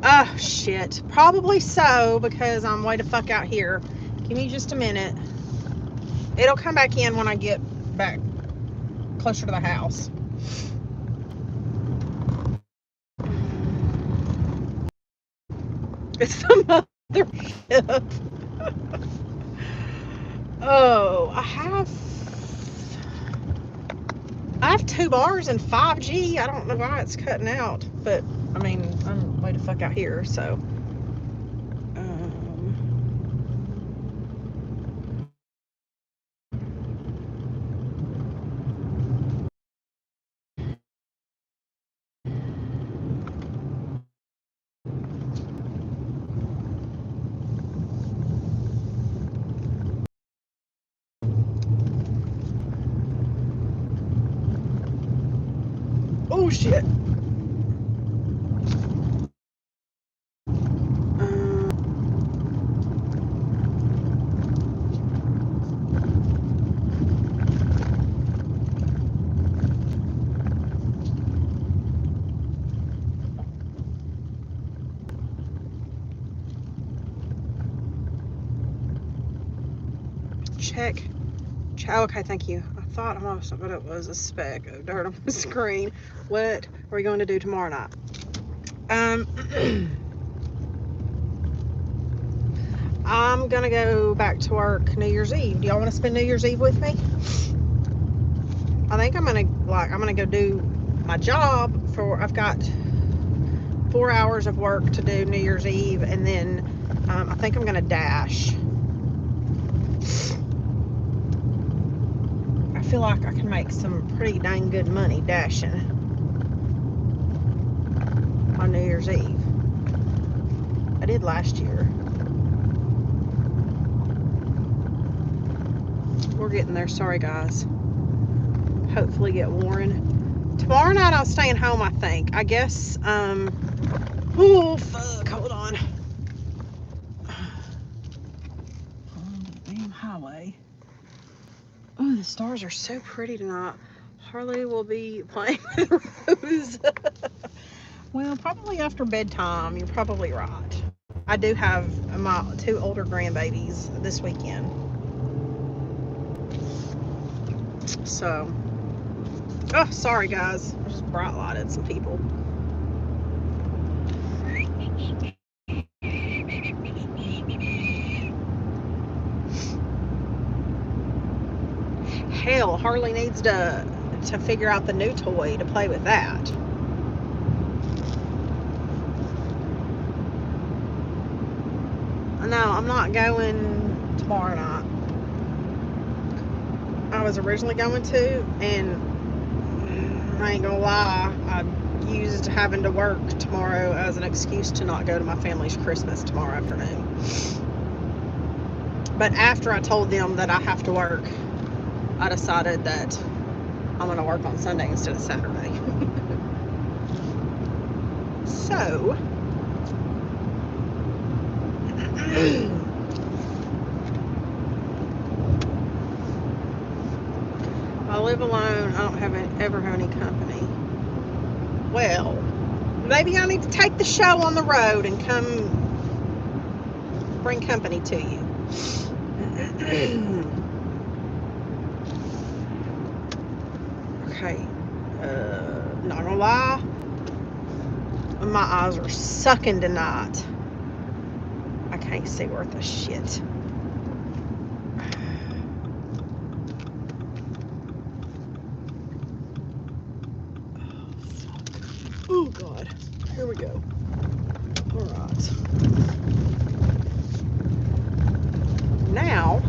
Oh, shit. Probably so, because I'm way the fuck out here. Give me just a minute. It'll come back in when I get back closer to the house. It's the mothership. Oh, I have 2 bars and 5G. I don't know why it's cutting out, but I mean, I'm way the fuck out here, so. Oh shit. Check. Okay, thank you. I thought almost but it was a speck of dirt on the screen. What are we going to do tomorrow night? I'm gonna go back to work New Year's Eve. Do y'all want to spend New Year's Eve with me? I think I'm gonna go do my job I've got 4 hours of work to do New Year's Eve, and then I think I'm gonna dash. I feel like I can make some pretty dang good money dashing on New Year's Eve. I did last year. We're getting there. Sorry, guys. Hopefully get Warren. Tomorrow night I'm staying home, I think. I guess, oh, fuck. Hold on. On the damn highway. Oh, the stars are so pretty tonight. Harley will be playing with Rose. Well, probably after bedtime. You're probably right. I do have my 2 older grandbabies this weekend. So, oh, sorry guys. I just bright lighted some people. Hell, Harley needs to figure out the new toy to play with that. No, I'm not going tomorrow night. I was originally going to, and I ain't gonna lie, I used having to work tomorrow as an excuse to not go to my family's Christmas tomorrow afternoon. But after I told them that I have to work, I decided that I'm gonna work on Sunday instead of Saturday. So I live alone. I don't ever have any company. Well, maybe I need to take the show on the road and come bring company to you. Okay. Not gonna lie. My eyes are sucking tonight. I can't see worth a shit. Oh God. Here we go. All right. Now,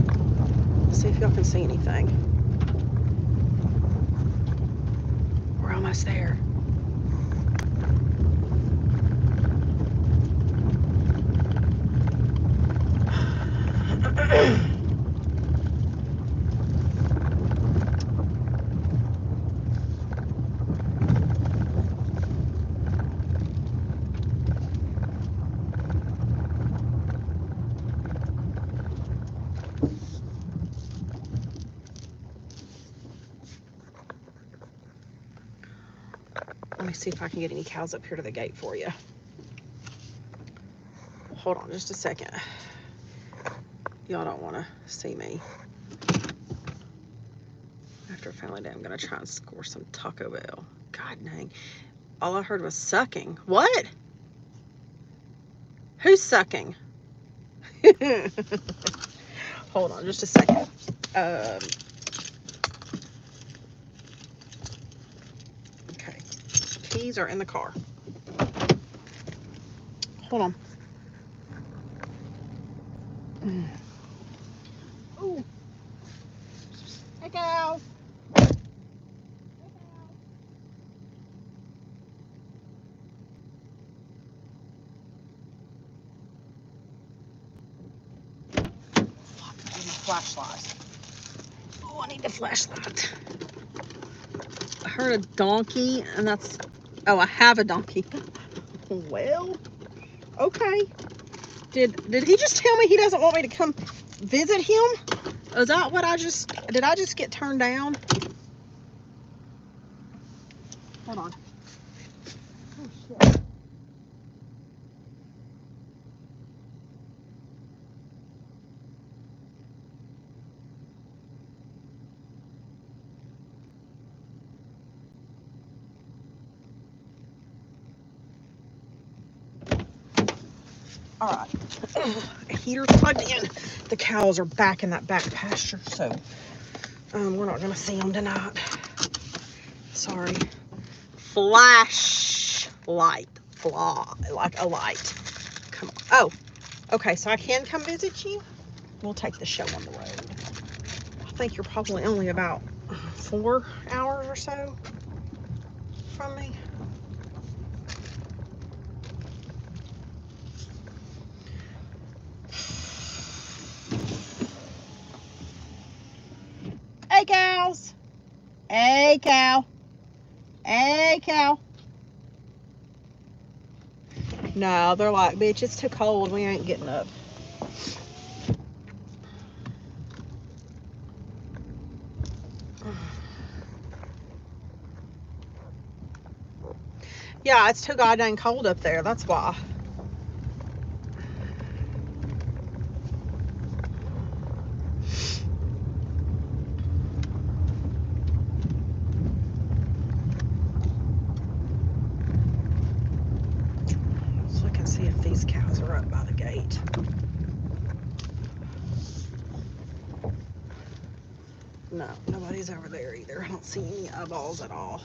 let's see if y'all can see anything. We're almost there. Let me see if I can get any cows up here to the gate for you. hold on just a second. Y'all don't want to see me. After Family Day, I'm going to try and score some Taco Bell. God dang. All I heard was sucking. What? Who's sucking? Hold on just a second. Okay. Keys are in the car. Hold on. Ooh. Hey, gal. Flashlight. Oh, I need the flashlight. I heard a donkey, and that's... Oh, I have a donkey. Well, okay. Did he just tell me he doesn't want me to come visit him? Is that what did I just get turned down? Hold on. Oh, shit. All right. Heater's plugged in. The cows are back in that back pasture, so we're not gonna see them tonight. Sorry. Flashlight. Like a light. Come on. Oh, okay, so I can come visit you? We'll take the show on the road. I think you're probably only about 4 hours or so from me. Hey, cows. Hey, cow. Hey, cow. No, they're like, bitch, it's too cold. We ain't getting up. Yeah, it's too goddamn cold up there. That's why. Let's look and see if these cows are up by the gate. No, nobody's over there either. I don't see any eyeballs at all.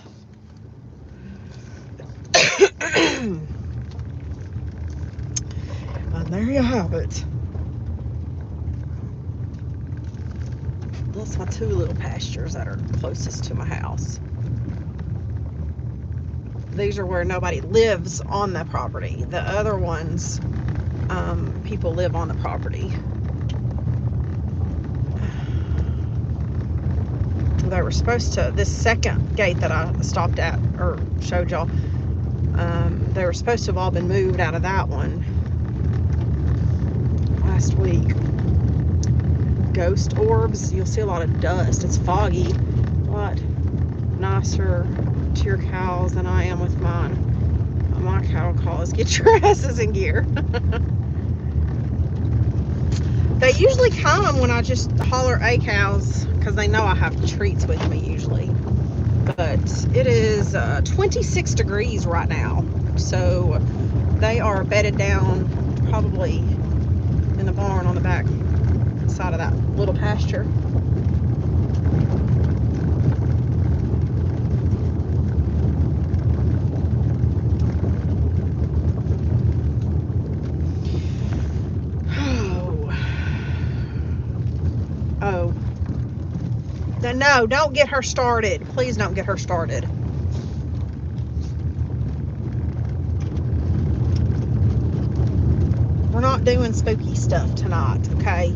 And there you have it. That's my 2 little pastures that are closest to my house. These are where nobody lives on the property. The other ones, people live on the property. They were supposed to, this second gate that I stopped at or showed y'all, they were supposed to have all been moved out of that one last week. Ghost orbs, you'll see a lot of dust. It's foggy. A lot nicer to your cows than I am with mine. My cattle call is get your asses in gear. They usually come when I just holler "Hey, cows," because they know I have treats with me usually. But it is 26 degrees right now, so they are bedded down probably in the barn on the back side of that little pasture. Oh. No, don't get her started. Please don't get her started. We're not doing spooky stuff tonight, okay?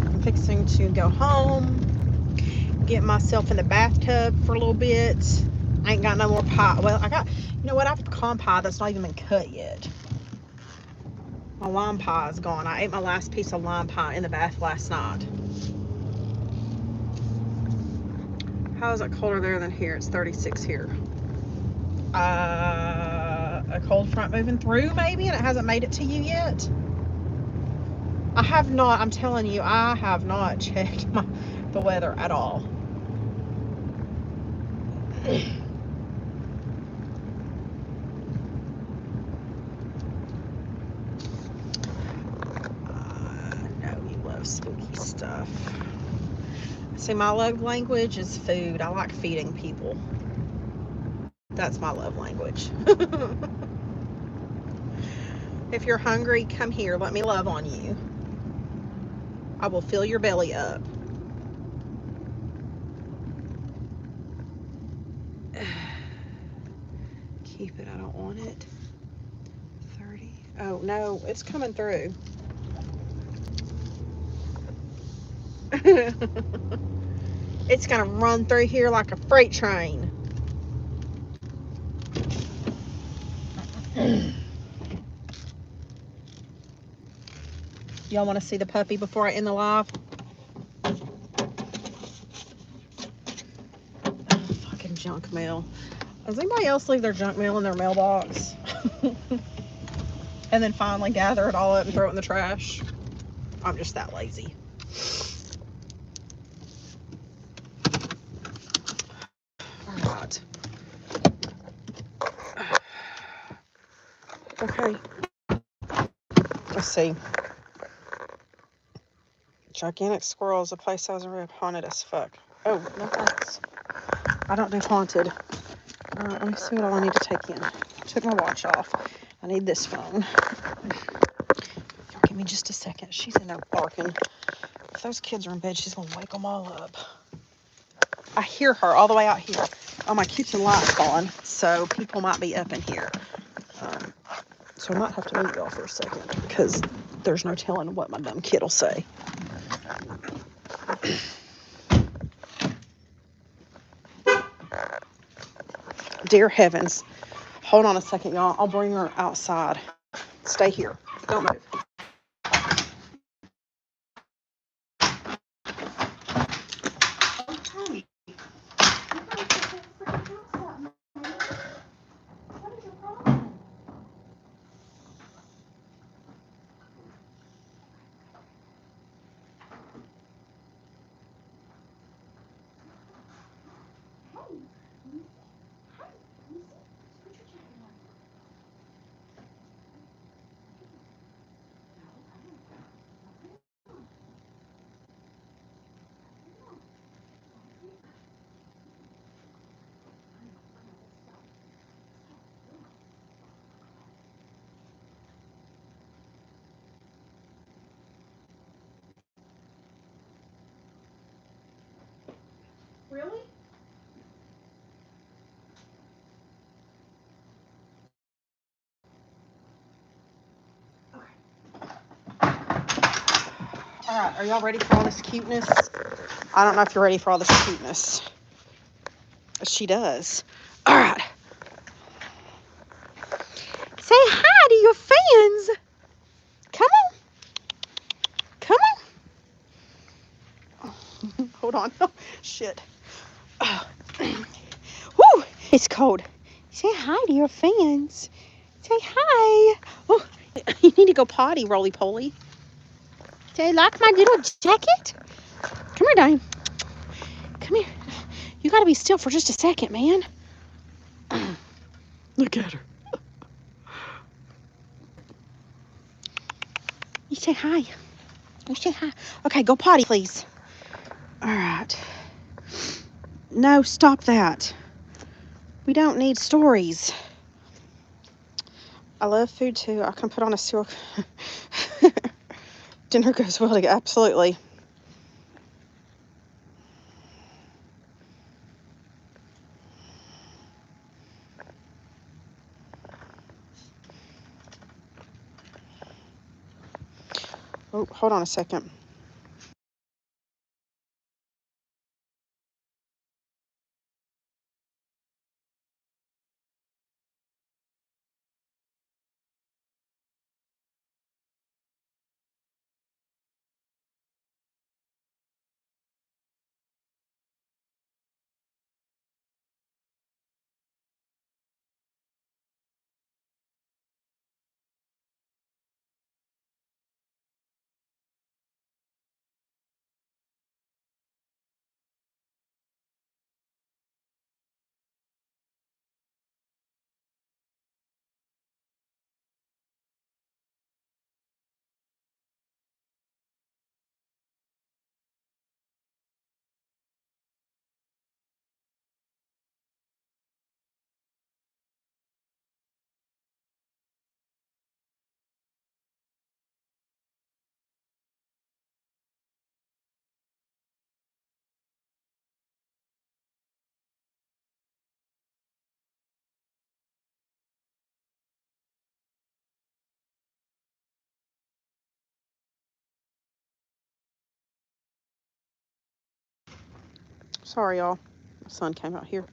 I'm fixing to go home, get myself in the bathtub for a little bit. I ain't got no more pie. Well, I got, you know what? I have pecan pie that's not even been cut yet. My lime pie is gone. I ate my last piece of lime pie in the bath last night. How is it colder there than here? It's 36 here. A cold front moving through, maybe, and it hasn't made it to you yet. I have not. I'm telling you, I have not checked the weather at all. I know you love spooky stuff. See, my love language is food. I like feeding people. That's my love language. If you're hungry, come here. Let me love on you. I will fill your belly up. Keep it. I don't want it. 30. Oh, no. It's coming through. It's going to run through here like a freight train. Y'all want to see the puppy before I end the live? Fucking junk mail. Does anybody else leave their junk mail in their mailbox? And then finally gather it all up and throw it in the trash? I'm just that lazy. All right. Okay. Let's see. Gigantic squirrels. The place I was already haunted as fuck. Oh, no thanks. I don't do haunted. All right, let me see what all I need to take in. Took my watch off. I need this phone. Y'all give me just a second. She's in there barking. If those kids are in bed, she's gonna wake them all up. I hear her all the way out here. Oh, my kitchen light's on, so people might be up in here. So I might have to mute y'all for a second because there's no telling what my dumb kid will say. Dear heavens. Hold on a second, y'all. I'll bring her outside. Stay here. Don't move. Really? All right, are y'all ready for all this cuteness? I don't know if you're ready for all this cuteness. She does. All right. Say hi to your fans. Come on. Come on. Hold on. Oh, shit. Oh. Woo, it's cold. Say hi to your fans. Say hi. Oh, you need to go potty, roly-poly. Say, like my little jacket? Come here, Dime. Come here. You gotta be still for just a second, man. Look at her. You say hi. You say hi. Okay, go potty, please. All right. No, stop that. We don't need stories. I love food too. I can put on a silk. Dinner goes well together. Absolutely. Oh, hold on a second. Sorry, y'all. My son came out here.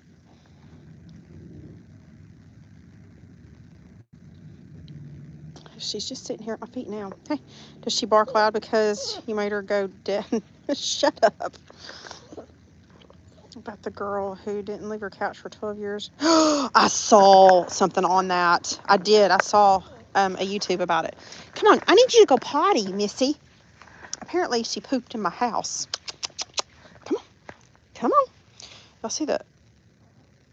She's just sitting here at my feet now. Hey, does she bark loud because you made her go dead? Shut up. About the girl who didn't leave her couch for 12 years. I saw something on that. I did. I saw a YouTube about it. Come on, I need you to go potty, Missy. Apparently, she pooped in my house. Come on. Come on. Y'all see the...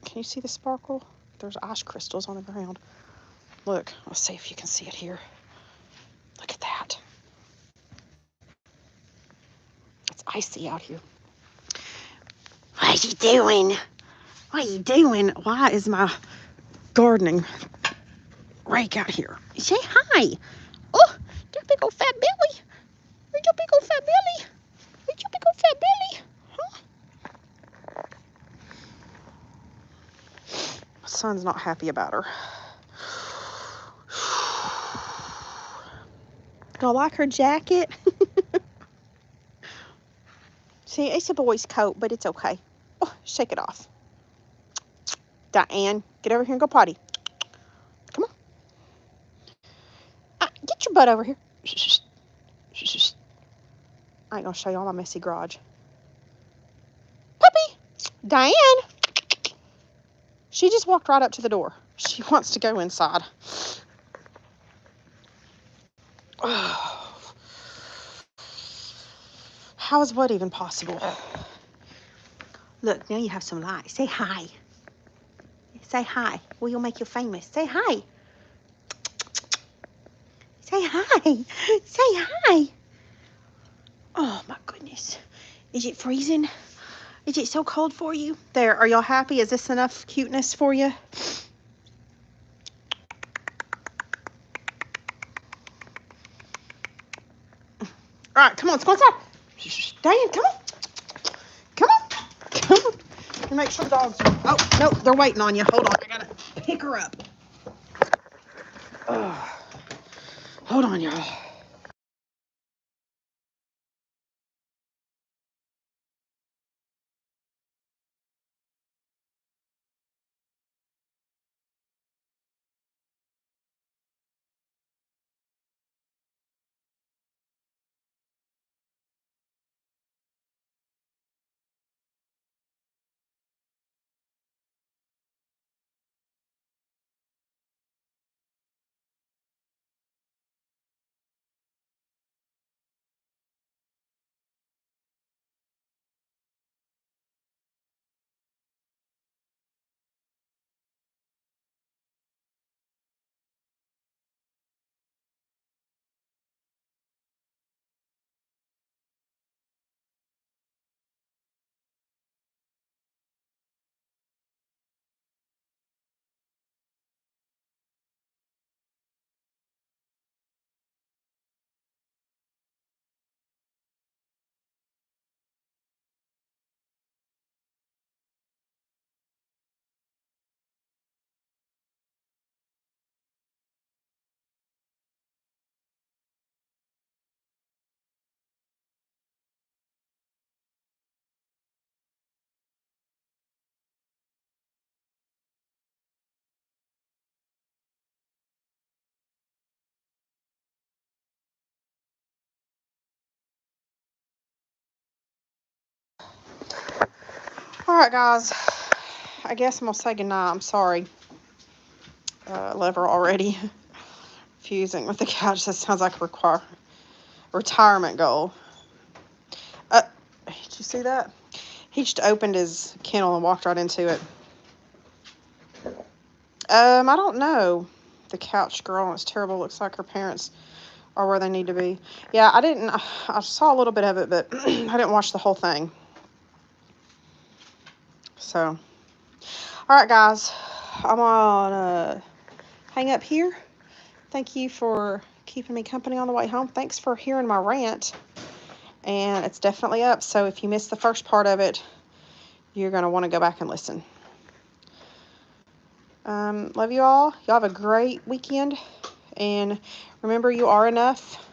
Can you see the sparkle? There's ice crystals on the ground. Look, let's see if you can see it here. Look at that. It's icy out here. What are you doing? What are you doing? Why is my gardening rake out here? Say hi. Oh, your big old fat belly. Where's your big old fat belly? Where's your big old fat belly? Huh? My son's not happy about her. Y'all like her jacket? See, it's a boy's coat, but it's okay. Oh, shake it off. Diane, get over here and go potty. Come on. Get your butt over here. I ain't gonna show you all my messy garage. Puppy! Diane! She just walked right up to the door. She wants to go inside. How is what even possible? Look, now you have some light. Say hi. Say hi. We'll make you famous. Say hi. Say hi. Say hi. Oh, my goodness. Is it freezing? Is it so cold for you? There, are y'all happy? Is this enough cuteness for you? All right, come on, let's go inside. Diane, come on. Come on. Come on. And make sure the dogs are... Oh, no, they're waiting on you. Hold on, I gotta pick her up. Hold on, y'all. All right, guys. I guess I'm going to say goodnight. I'm sorry. Love her already. Fusing with the couch. That sounds like a retirement goal. Did you see that? He just opened his kennel and walked right into it. I don't know. The couch girl, it's terrible. Looks like her parents are where they need to be. Yeah, I saw a little bit of it, but I didn't watch the whole thing. So, all right, guys. I'm gonna hang up here. Thank you for keeping me company on the way home. Thanks for hearing my rant. And it's definitely up. So if you missed the first part of it, you're going to want to go back and listen. Love you all. Y'all have a great weekend. And remember, you are enough.